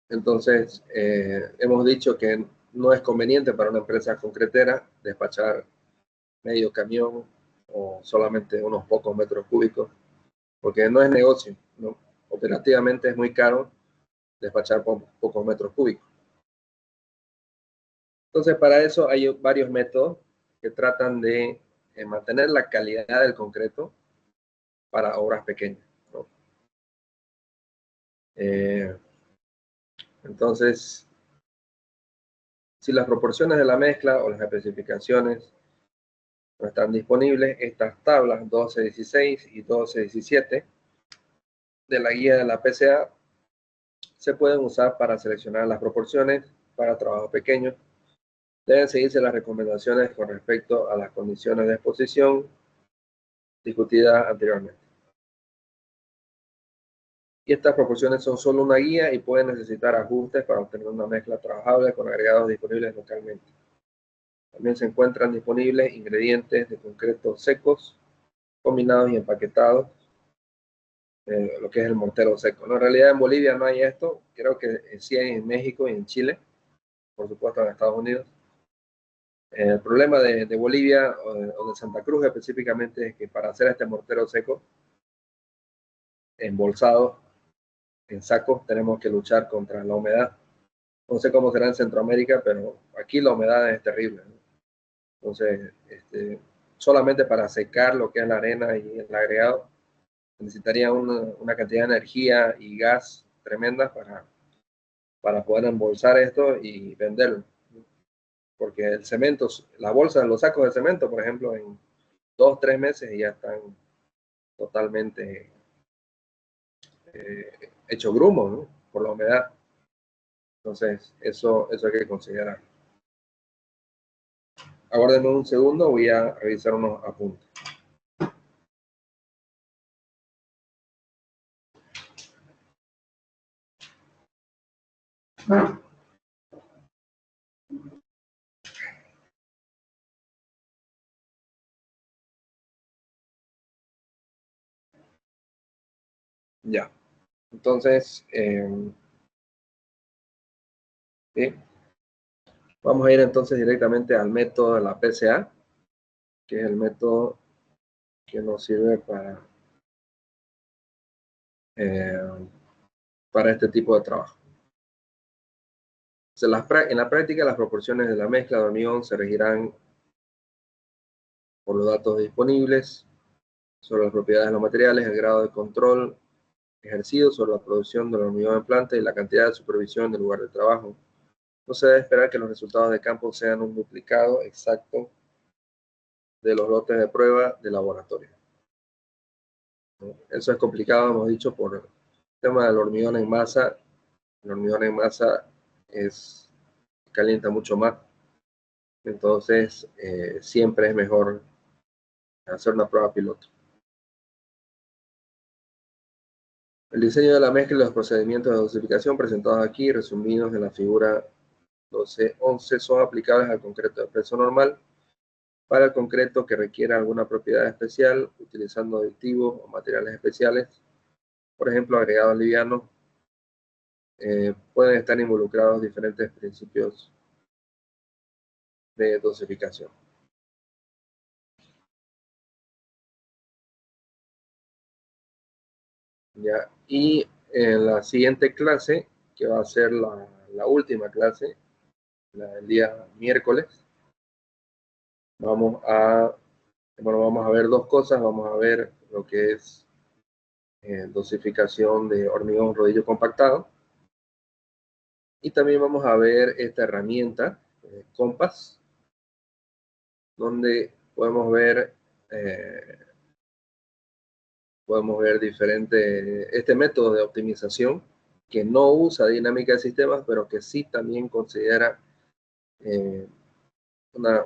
Entonces, hemos dicho que no es conveniente para una empresa concretera despachar medio camión o solamente unos pocos metros cúbicos, porque no es negocio, ¿no? Operativamente es muy caro despachar pocos metros cúbicos. Entonces, para eso hay varios métodos que tratan de mantener la calidad del concreto para obras pequeñas, ¿no? Entonces, si las proporciones de la mezcla o las especificaciones no están disponibles, estas tablas 12.16 y 12.17 de la guía de la PCA se pueden usar para seleccionar las proporciones para trabajos pequeños. Deben seguirse las recomendaciones con respecto a las condiciones de exposición discutidas anteriormente. Y estas proporciones son solo una guía y pueden necesitar ajustes para obtener una mezcla trabajable con agregados disponibles localmente. También se encuentran disponibles ingredientes de concreto secos, combinados y empaquetados, lo que es el mortero seco, ¿no? En realidad en Bolivia no hay esto, creo que sí hay en México y en Chile, por supuesto en Estados Unidos. El problema de Bolivia o de Santa Cruz específicamente es que para hacer este mortero seco, embolsado en sacos, tenemos que luchar contra la humedad. No sé cómo será en Centroamérica, pero aquí la humedad es terrible, ¿no? Entonces, solamente para secar lo que es la arena y el agregado, necesitaría una cantidad de energía y gas tremenda para poder embolsar esto y venderlo. Porque el cemento, la bolsa de los sacos de cemento, por ejemplo, en 2 o 3 meses ya están totalmente hechos grumos, ¿no? Por la humedad. Entonces, eso hay que considerar. Aguárdenme un segundo, voy a revisar unos apuntes. Ya. Entonces, ¿sí? Vamos a ir entonces directamente al método de la PCA. que es el método que nos sirve para este tipo de trabajo. En la práctica, las proporciones de la mezcla de hormigón se regirán por los datos disponibles sobre las propiedades de los materiales, el grado de control ejercido sobre la producción del hormigón en planta y la cantidad de supervisión del lugar de trabajo. No se debe esperar que los resultados de campo sean un duplicado exacto de los lotes de prueba de laboratorio. Eso es complicado, hemos dicho, por el tema del hormigón en masa. El hormigón en masa calienta mucho más. Entonces, siempre es mejor hacer una prueba piloto. El diseño de la mezcla y los procedimientos de dosificación presentados aquí, resumidos en la figura 12.11, son aplicables al concreto de peso normal. Para el concreto que requiera alguna propiedad especial, utilizando aditivos o materiales especiales, por ejemplo, agregados livianos, pueden estar involucrados diferentes principios de dosificación. ¿Ya? Y en la siguiente clase, que va a ser la última clase, el día miércoles, vamos a ver dos cosas. Vamos a ver lo que es dosificación de hormigón rodillo compactado. Y también vamos a ver esta herramienta, Compass, donde podemos ver este método de optimización que no usa dinámica de sistemas, pero que sí también considera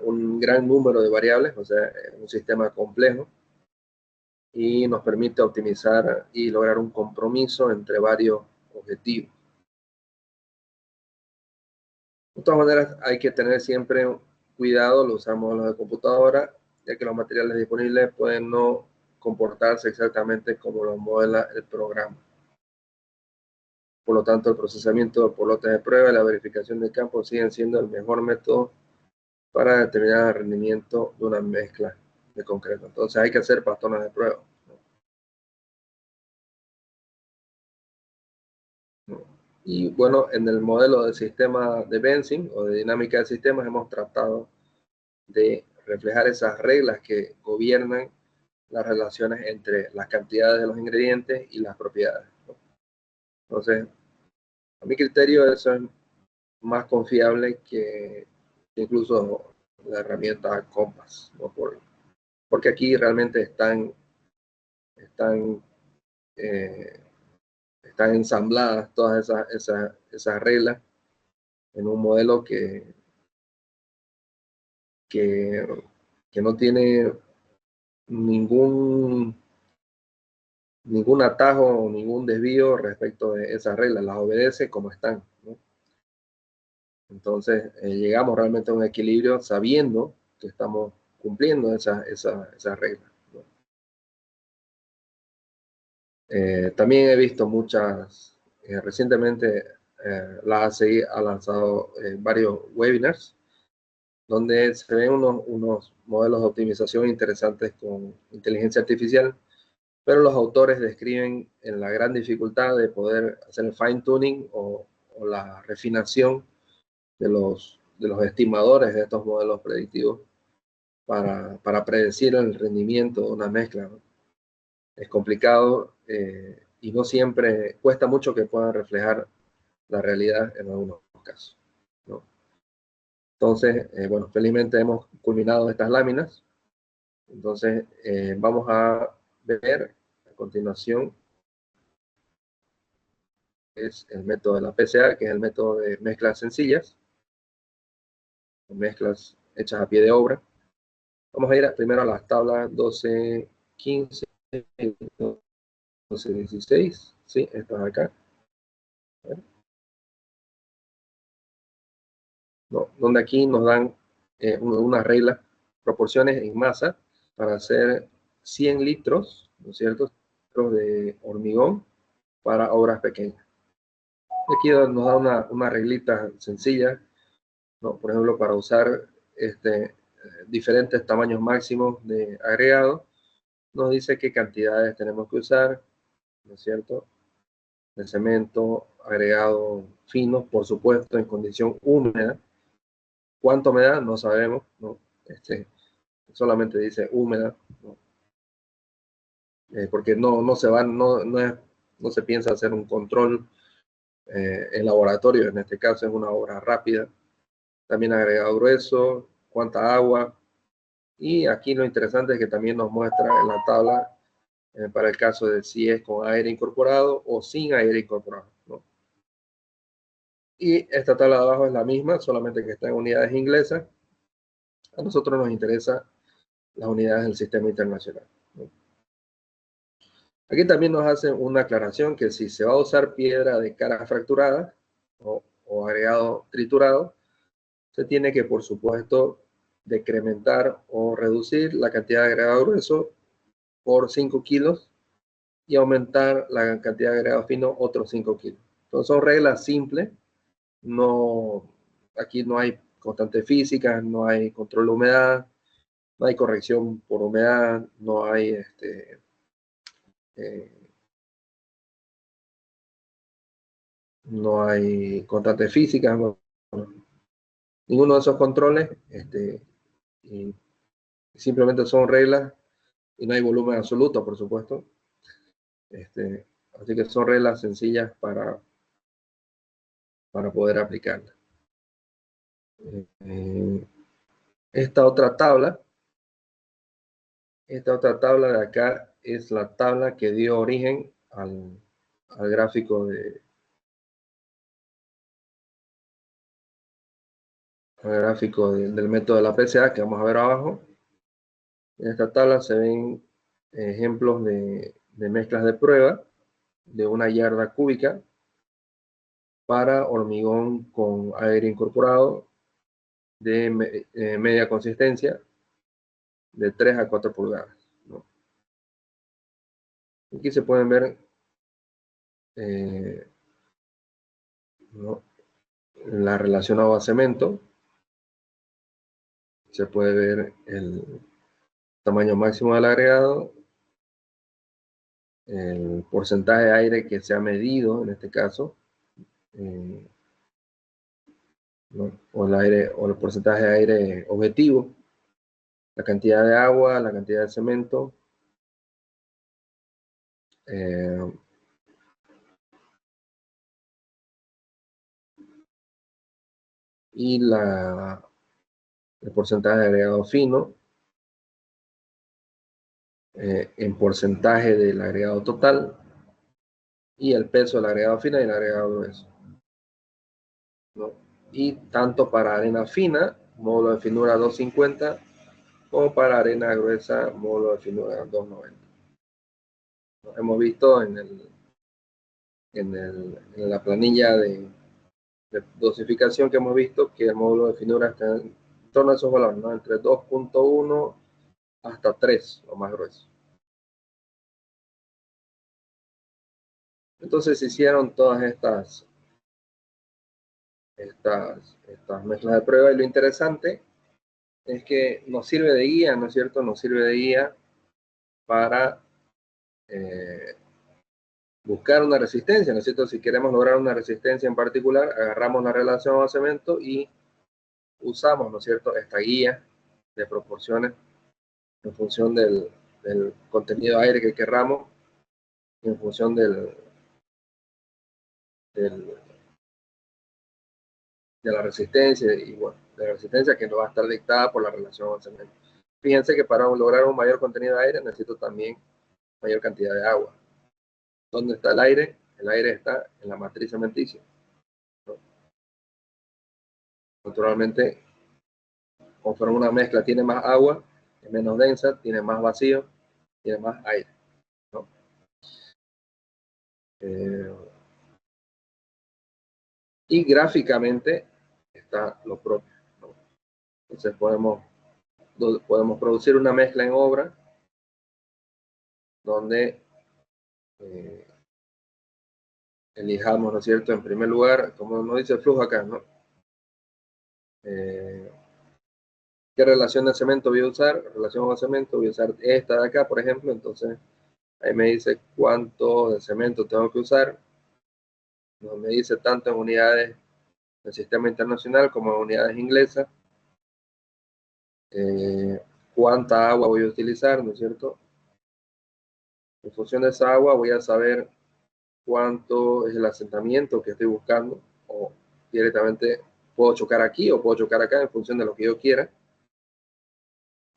un gran número de variables, o sea, un sistema complejo, y nos permite optimizar y lograr un compromiso entre varios objetivos. De todas maneras, hay que tener siempre cuidado al usar modelos de computadora, ya que los materiales disponibles pueden no comportarse exactamente como lo modela el programa. Por lo tanto, el procesamiento por lotes de prueba y la verificación de campo siguen siendo el mejor método para determinar el rendimiento de una mezcla de concreto. Entonces hay que hacer patrones de prueba. Y bueno, en el modelo del sistema de Benzing o de dinámica de sistemas hemos tratado de reflejar esas reglas que gobiernan las relaciones entre las cantidades de los ingredientes y las propiedades. Entonces, a mi criterio, eso es más confiable que incluso la herramienta Compass, ¿no? Porque aquí realmente están ensambladas todas esas reglas en un modelo que no tiene ningún atajo o ningún desvío respecto de esas reglas, las obedece como están, ¿no? Entonces, llegamos realmente a un equilibrio sabiendo que estamos cumpliendo esas reglas, ¿no? También he visto recientemente la ACI ha lanzado varios webinars donde se ven unos modelos de optimización interesantes con inteligencia artificial, pero los autores describen en la gran dificultad de poder hacer el fine tuning o la refinación de los estimadores de estos modelos predictivos para predecir el rendimiento de una mezcla, ¿no? Es complicado y no siempre, cuesta mucho que puedan reflejar la realidad en algunos casos, ¿no? Entonces, bueno, felizmente hemos culminado estas láminas. Entonces, vamos a ver a continuación es el método de la PCA, que es el método de mezclas sencillas, mezclas hechas a pie de obra. Vamos a ir primero a las tablas 12.15 y 12.16, ¿sí? Estas acá. ¿No? Donde aquí nos dan unas reglas, proporciones en masa para hacer 100 litros, ¿no es cierto?, de hormigón para obras pequeñas. Aquí nos da una reglita sencilla, ¿no? Por ejemplo, para usar diferentes tamaños máximos de agregado, nos dice qué cantidades tenemos que usar, ¿no es cierto? De cemento, agregado fino, por supuesto, en condición húmeda. ¿Cuánta humedad? No sabemos, ¿no? Solamente dice húmeda, ¿no? Porque no se piensa hacer un control en laboratorio, en este caso es una obra rápida. También agregado grueso, cuánta agua, y aquí lo interesante es que también nos muestra en la tabla para el caso de si es con aire incorporado o sin aire incorporado, ¿no? Y esta tabla de abajo es la misma, solamente que está en unidades inglesas. A nosotros nos interesa las unidades del sistema internacional, ¿no? Aquí también nos hacen una aclaración que si se va a usar piedra de cara fracturada o agregado triturado, se tiene que, por supuesto, decrementar o reducir la cantidad de agregado grueso por 5 kilos y aumentar la cantidad de agregado fino otros 5 kilos. Entonces son reglas simples, aquí no hay constantes físicas, no hay control de humedad, no hay corrección por humedad, no hay no hay constantes físicas, ninguno de esos controles, y simplemente son reglas y no hay volumen absoluto, por supuesto. Así que son reglas sencillas para poder aplicarlas. Esta otra tabla de acá es la tabla que dio origen al gráfico del método de la PCA que vamos a ver abajo. En esta tabla se ven ejemplos de mezclas de prueba de 1 yarda cúbica para hormigón con aire incorporado de media consistencia de 3 a 4 pulgadas, ¿no? Aquí se pueden ver ¿no? La relación agua-cemento. Se puede ver el tamaño máximo del agregado, el porcentaje de aire que se ha medido en este caso, ¿no? o el porcentaje de aire objetivo, la cantidad de agua, la cantidad de cemento, y el porcentaje de agregado fino en porcentaje del agregado total y el peso del agregado fino y el agregado grueso, ¿no? Y tanto para arena fina, módulo de finura 250, como para arena gruesa, módulo de finura 290. Hemos visto en la planilla de dosificación que hemos visto que el módulo de finura está en torno a esos valores, ¿no? Entre 2.1 hasta 3, lo más grueso. Entonces se hicieron todas estas mezclas de prueba y lo interesante es que nos sirve de guía, ¿no es cierto? Nos sirve de guía para buscar una resistencia, ¿no es cierto? Si queremos lograr una resistencia en particular, agarramos la relación al cemento y usamos, ¿no es cierto?, esta guía de proporciones en función del contenido de aire que querramos, en función de la resistencia, y bueno, de la resistencia que nos va a estar dictada por la relación al cemento. Fíjense que para lograr un mayor contenido de aire necesito también mayor cantidad de agua. ¿Dónde está el aire? El aire está en la matriz cementicia, ¿no? Naturalmente, conforme una mezcla tiene más agua, es menos densa, tiene más vacío, tiene más aire, ¿no? Y gráficamente está lo propio, ¿no? Entonces podemos producir una mezcla en obra donde elijamos, ¿no es cierto?, en primer lugar, como nos dice el flujo acá, ¿no? ¿Qué relación de cemento voy a usar? Relación de cemento, voy a usar esta de acá, por ejemplo. Entonces, ahí me dice cuánto de cemento tengo que usar. No me dice tanto en unidades del sistema internacional como en unidades inglesas. Cuánta agua voy a utilizar, ¿no es cierto? En función de esa agua voy a saber cuánto es el asentamiento que estoy buscando, o directamente puedo chocar aquí o puedo chocar acá en función de lo que yo quiera,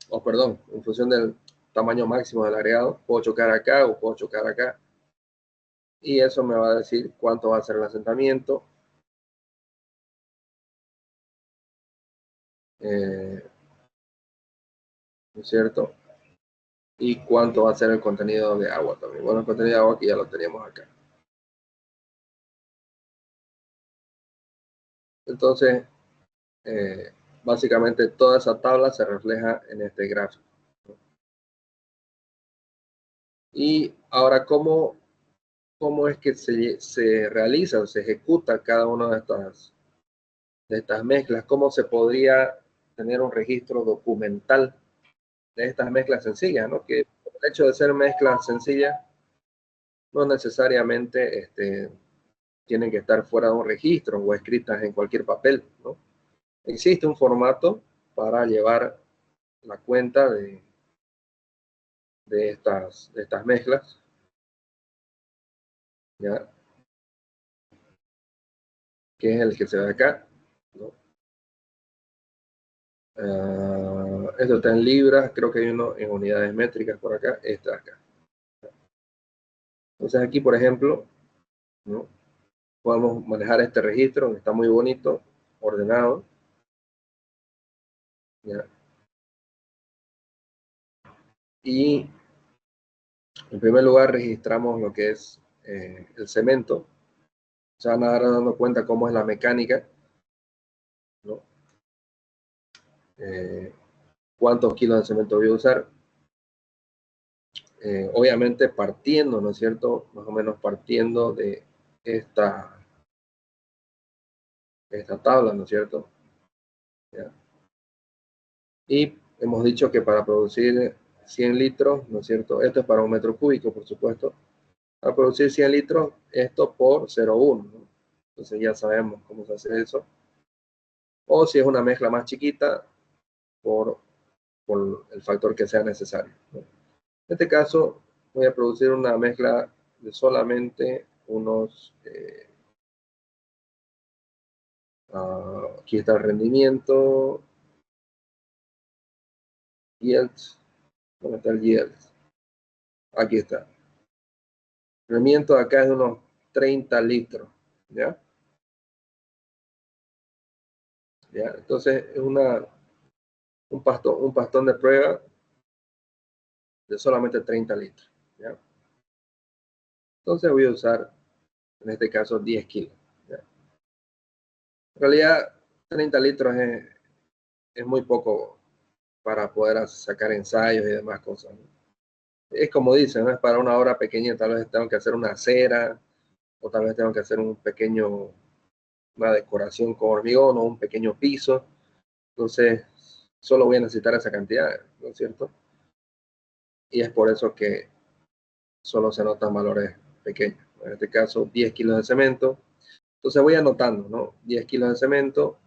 o perdón, en función del tamaño máximo del agregado, puedo chocar acá o puedo chocar acá, y eso me va a decir cuánto va a ser el asentamiento, ¿no es cierto? Y cuánto va a ser el contenido de agua también. Bueno, el contenido de agua que ya lo teníamos acá. Entonces, básicamente toda esa tabla se refleja en este gráfico. Y ahora, ¿cómo es que se realiza o se ejecuta cada una de estas mezclas? ¿Cómo se podría tener un registro documental de estas mezclas sencillas, ¿no? Que el hecho de ser mezclas sencillas no necesariamente tienen que estar fuera de un registro o escritas en cualquier papel, ¿no? Existe un formato para llevar la cuenta de estas mezclas, ¿ya? Que es el que se ve acá, ¿no? Esto está en libras, creo que hay uno en unidades métricas por acá, está acá. Entonces aquí, por ejemplo, ¿no? Podemos manejar este registro, que está muy bonito, ordenado, ¿ya? Y en primer lugar registramos lo que es el cemento. Se van a dar dando cuenta cómo es la mecánica, ¿no? Cuántos kilos de cemento voy a usar. Obviamente partiendo, ¿no es cierto? Más o menos partiendo de esta tabla, ¿no es cierto? ¿Ya? Y hemos dicho que para producir 100 litros, ¿no es cierto? Esto es para un metro cúbico, por supuesto. Para producir 100 litros, esto por 0,1, ¿no? Entonces ya sabemos cómo se hace eso. O si es una mezcla más chiquita, por el factor que sea necesario, ¿no? En este caso, voy a producir una mezcla de solamente unos... aquí está el rendimiento, yields, ¿dónde está el yields? Aquí está. El rendimiento de acá es de unos 30 litros, ¿ya? ¿Ya? Entonces es un pastón de prueba de solamente 30 litros, ¿ya? Entonces voy a usar, en este caso, 10 kilos, ¿ya? En realidad, 30 litros es muy poco para poder sacar ensayos y demás cosas, ¿no? Es como dicen, ¿no? Es para una obra pequeña, tal vez tengo que hacer una acera, o tal vez tengo que hacer una decoración con hormigón o un pequeño piso. Entonces, solo voy a necesitar esa cantidad, ¿no es cierto? Y es por eso que solo se anotan valores pequeños. En este caso, 10 kilos de cemento. Entonces voy anotando, ¿no? 10 kilos de cemento,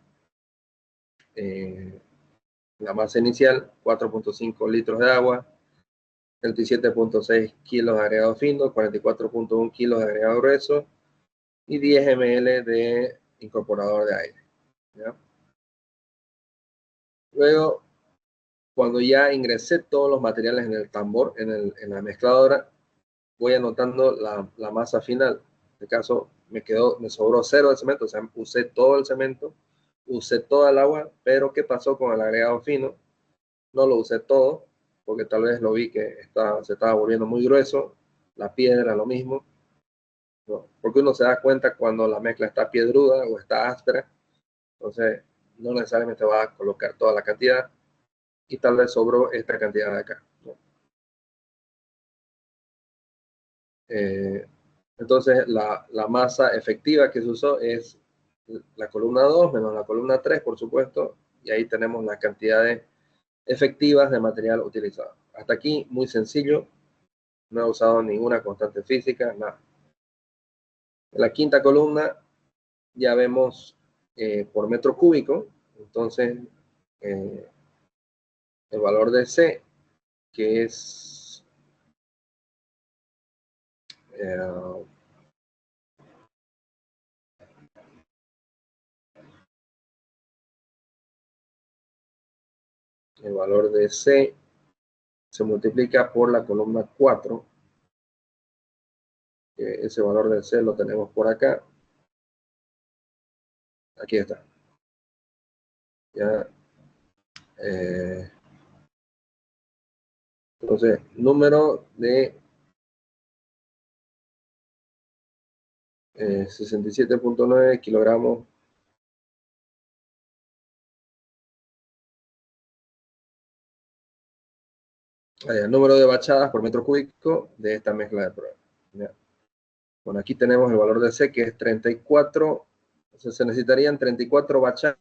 la masa inicial, 4.5 litros de agua, 37.6 kilos de agregado fino, 44.1 kilos de agregado grueso y 10 ml de incorporador de aire, ¿ya? Luego, cuando ya ingresé todos los materiales en el tambor, en la mezcladora, voy anotando la masa final. En este caso, me sobró 0 de cemento, o sea, usé todo el cemento, usé toda el agua, pero ¿qué pasó con el agregado fino? No lo usé todo, porque tal vez lo vi que se estaba volviendo muy grueso, la piedra lo mismo, ¿no? Porque uno se da cuenta cuando la mezcla está piedruda o está áspera, entonces no necesariamente va a colocar toda la cantidad y tal vez sobró esta cantidad de acá, ¿no? Entonces la masa efectiva que se usó es la columna 2 menos la columna 3, por supuesto, y ahí tenemos la cantidad de efectivas de material utilizado. Hasta aquí, muy sencillo. No he usado ninguna constante física, nada. En la quinta columna ya vemos por metro cúbico. Entonces, el valor de C, que es el valor de C se multiplica por la columna 4. Ese valor de C lo tenemos por acá. Aquí está. Ya. Entonces, número de 67.9 kilogramos número de bachadas por metro cúbico de esta mezcla de prueba. ¿Ya? Bueno, aquí tenemos el valor de C, que es 34. Entonces, se necesitarían 34 bachadas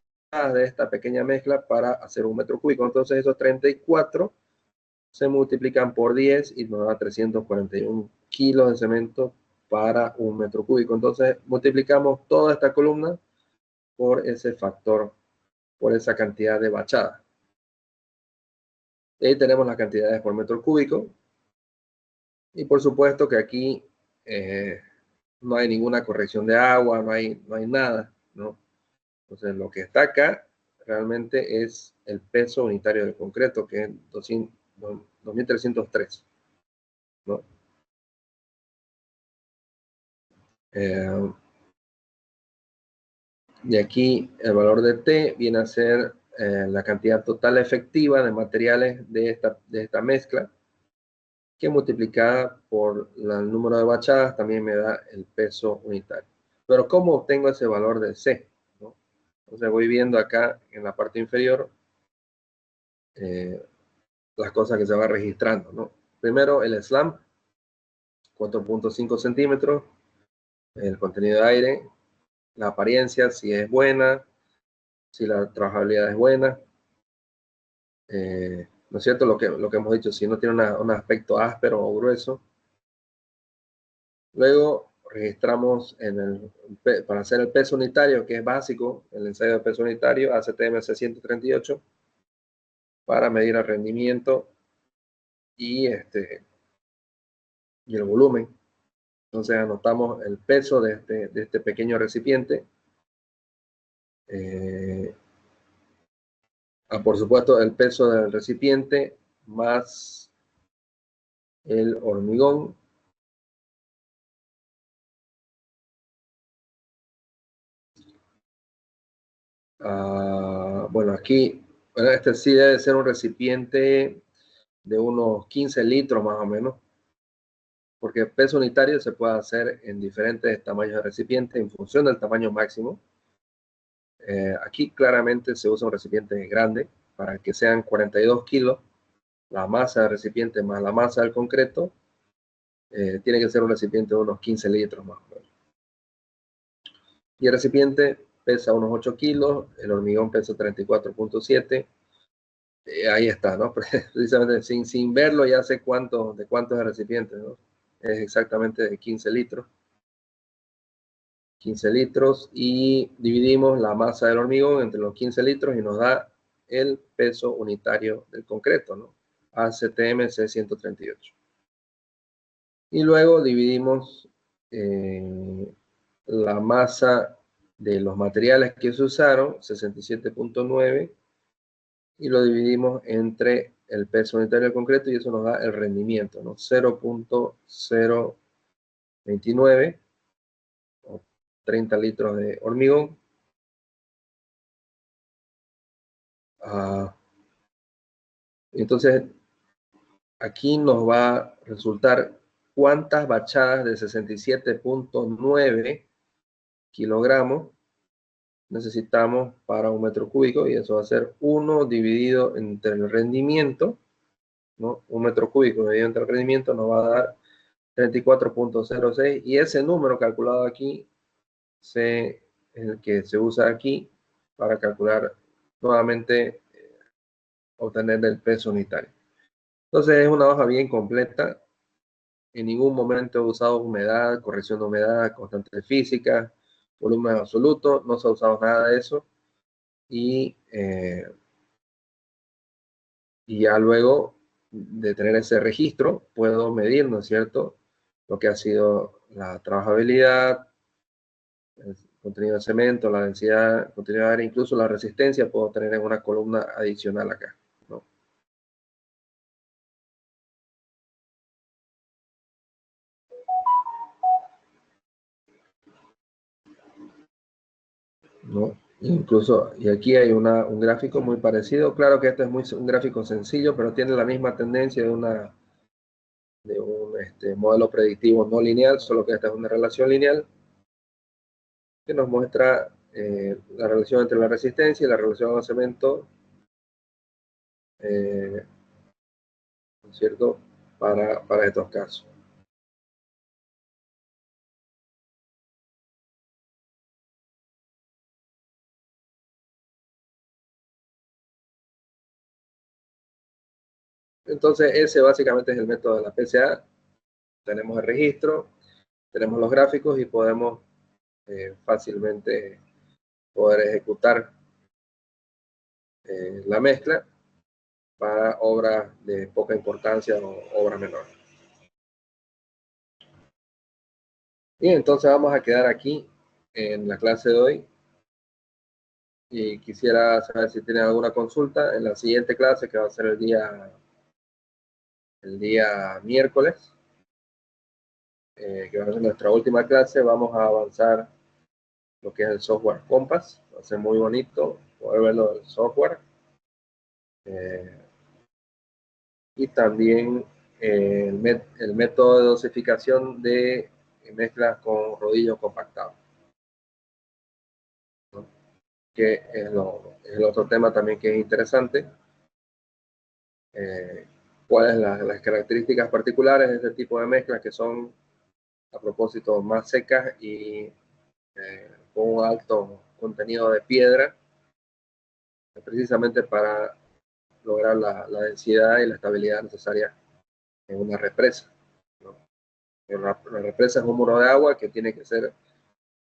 de esta pequeña mezcla para hacer un metro cúbico. Entonces, esos 34 se multiplican por 10 y nos da 341 kilos de cemento para un metro cúbico. Entonces, multiplicamos toda esta columna por ese factor, por esa cantidad de bachadas. Y ahí tenemos las cantidades por metro cúbico. Y por supuesto que aquí no hay ninguna corrección de agua, no hay nada, ¿no? Entonces, lo que está acá realmente es el peso unitario del concreto, que es 2.303, ¿no? Y aquí el valor de T viene a ser la cantidad total efectiva de materiales de esta mezcla, que multiplicada por el número de bachadas también me da el peso unitario. Pero ¿cómo obtengo ese valor de C? ¿No? Entonces voy viendo acá en la parte inferior las cosas que se van registrando, ¿no? Primero el SLAM, 4.5 centímetros, el contenido de aire, la apariencia, si es buena, si la trabajabilidad es buena, ¿no es cierto? Lo que hemos dicho, si no tiene un aspecto áspero o grueso. Luego registramos para hacer el peso unitario, que es básico, el ensayo de peso unitario, ACTMC 138, para medir el rendimiento y el volumen. Entonces anotamos el peso de este pequeño recipiente. Por supuesto, el peso del recipiente más el hormigón. Bueno, aquí, bueno, este sí debe ser un recipiente de unos 15 litros más o menos, porque el peso unitario se puede hacer en diferentes tamaños de recipiente en función del tamaño máximo. Aquí claramente se usa un recipiente grande para que sean 42 kilos. La masa del recipiente más la masa del concreto tiene que ser un recipiente de unos 15 litros más o menos. Y el recipiente pesa unos 8 kilos, el hormigón pesa 34.7. Ahí está, ¿no? Precisamente sin verlo ya sé de cuánto es el recipiente, ¿no? Es exactamente de 15 litros. 15 litros y dividimos la masa del hormigón entre los 15 litros y nos da el peso unitario del concreto, ¿no? ACTMC 138. Y luego dividimos la masa de los materiales que se usaron, 67.9, y lo dividimos entre el peso unitario del concreto y eso nos da el rendimiento, ¿no? 0.029 o 30 litros de hormigón. Entonces, aquí nos va a resultar cuántas bachadas de 67.9 kilogramos necesitamos para un metro cúbico, y eso va a ser 1 dividido entre el rendimiento, ¿no? Un metro cúbico dividido entre el rendimiento nos va a dar 34.06, y ese número calculado aquí es el que se usa aquí para calcular nuevamente obtener el peso unitario. Entonces es una hoja bien completa. En ningún momento he usado humedad, corrección de humedad, constante física, volumen absoluto, no se ha usado nada de eso. Y ya luego de tener ese registro, puedo medir, ¿no es cierto?, lo que ha sido la trabajabilidad, el contenido de cemento, la densidad, contenido de aire, incluso la resistencia, puedo tener en una columna adicional acá, ¿no? ¿No? Incluso, y aquí hay un gráfico muy parecido. Claro que este es un gráfico sencillo, pero tiene la misma tendencia de un modelo predictivo no lineal, solo que esta es una relación lineal que nos muestra la relación entre la resistencia y la relación al cemento, ¿no es cierto?, para estos casos. Entonces, ese básicamente es el método de la PCA. Tenemos el registro, tenemos los gráficos y podemos fácilmente poder ejecutar la mezcla para obras de poca importancia o obras menores. Y entonces vamos a quedar aquí en la clase de hoy. Y quisiera saber si tienen alguna consulta en la siguiente clase, que va a ser el día miércoles, que va a ser nuestra última clase. Vamos a avanzar lo que es el software Compass. Va a ser muy bonito poder verlo del software. Y también el método de dosificación de mezclas con rodillos compactados, ¿no?, que es el otro tema también que es interesante. Cuáles las características particulares de este tipo de mezclas, que son, a propósito, más secas y con un alto contenido de piedra, precisamente para lograr la densidad y la estabilidad necesaria en una represa, ¿no? La represa es un muro de agua que tiene que ser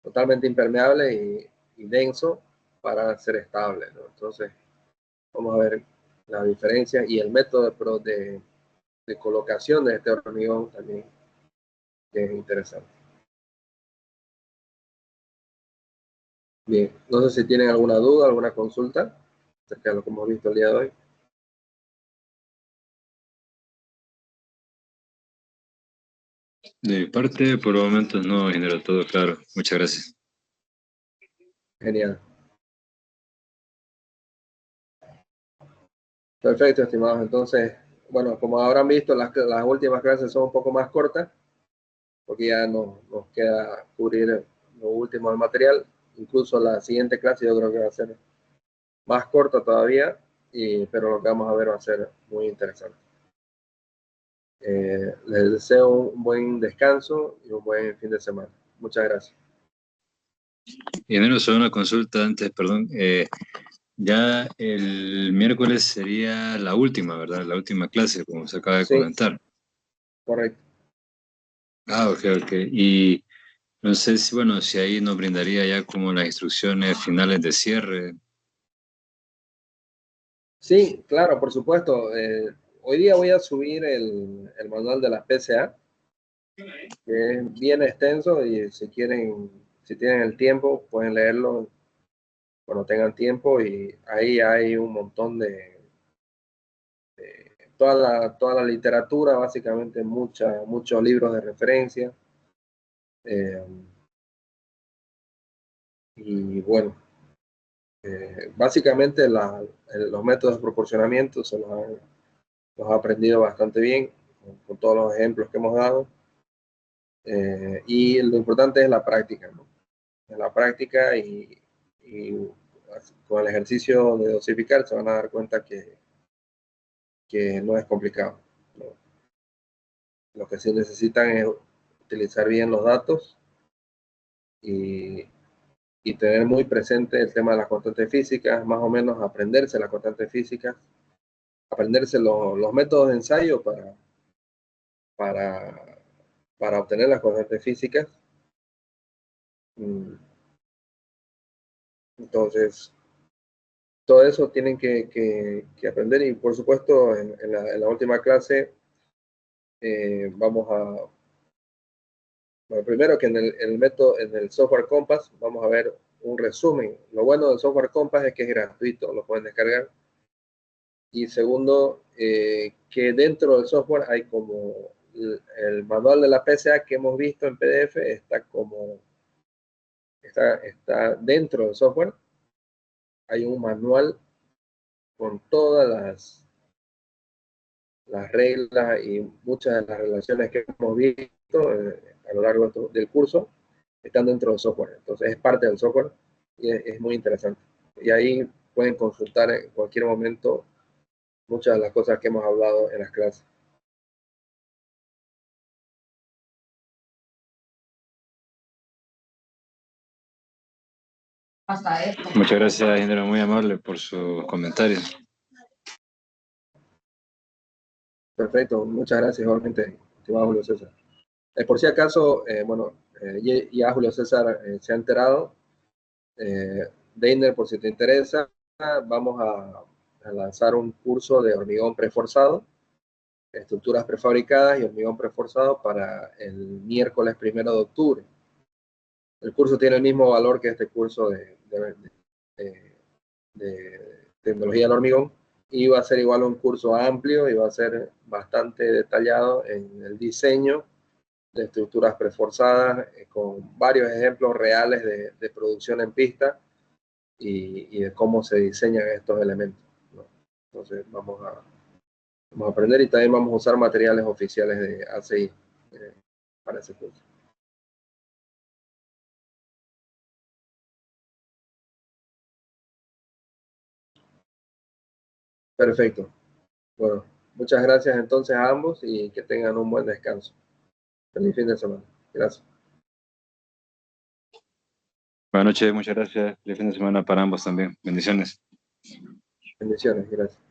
totalmente impermeable y denso para ser estable, ¿no? Entonces, vamos a ver la diferencia y el método de colocación de este hormigón también, que es interesante. Bien, no sé si tienen alguna duda, alguna consulta acerca de lo que hemos visto el día de hoy. De mi parte, por el momento no, ingeniero, todo claro. Muchas gracias. Genial. Perfecto, estimados. Entonces, bueno, como habrán visto, las últimas clases son un poco más cortas, porque ya nos queda cubrir lo último del material. Incluso la siguiente clase yo creo que va a ser más corta todavía, pero lo que vamos a ver va a ser muy interesante. Les deseo un buen descanso y un buen fin de semana. Muchas gracias. Ingeniero, solo una consulta antes, perdón. Ya el miércoles sería la última, ¿verdad? La última clase, como se acaba de Sí, comentar. correcto. Ah, ok, ok. Y no sé si, bueno, si ahí nos brindaría ya como las instrucciones finales de cierre. Sí, claro, por supuesto. Hoy día voy a subir el manual de las PCA, que es bien extenso, y si tienen el tiempo, pueden leerlo cuando tengan tiempo, y ahí hay un montón toda la literatura, básicamente muchos libros de referencia. Eh, y bueno, básicamente los métodos de proporcionamiento los he aprendido bastante bien con todos los ejemplos que hemos dado. Y lo importante es la práctica, ¿no? En la práctica y con el ejercicio de dosificar se van a dar cuenta que no es complicado, ¿no? Lo que sí necesitan es utilizar bien los datos y, y tener muy presente el tema de las constantes físicas, más o menos aprenderse las constantes físicas aprenderse los métodos de ensayo para obtener las constantes físicas. Entonces, todo eso tienen que aprender, y por supuesto en la última clase vamos a, bueno, primero que en el método, en el software Compass, vamos a ver un resumen. Lo bueno del software Compass es que es gratuito, lo pueden descargar. Y segundo, que dentro del software hay como el manual de la PCA que hemos visto en PDF, está dentro del software. Hay un manual con todas las reglas y muchas de las relaciones que hemos visto a lo largo del curso, están dentro del software. Entonces es parte del software y es muy interesante. Y ahí pueden consultar en cualquier momento muchas de las cosas que hemos hablado en las clases. Muchas gracias, ingeniero, muy amable por sus comentarios. Perfecto, muchas gracias igualmente, estimado Julio César. Por si acaso, ya Julio César se ha enterado, Deiner, por si te interesa, vamos a lanzar un curso de hormigón preforzado, estructuras prefabricadas y hormigón preforzado para el miércoles 1 de octubre. El curso tiene el mismo valor que este curso de tecnología del hormigón, y va a ser igual un curso amplio y va a ser bastante detallado en el diseño de estructuras preforzadas, con varios ejemplos reales de producción en pista y de cómo se diseñan estos elementos, ¿no? Entonces vamos a aprender, y también vamos a usar materiales oficiales de ACI para ese curso. Perfecto. Bueno, muchas gracias entonces a ambos y que tengan un buen descanso. Feliz fin de semana. Gracias. Buenas noches, muchas gracias. Feliz fin de semana para ambos también. Bendiciones. Bendiciones. Gracias.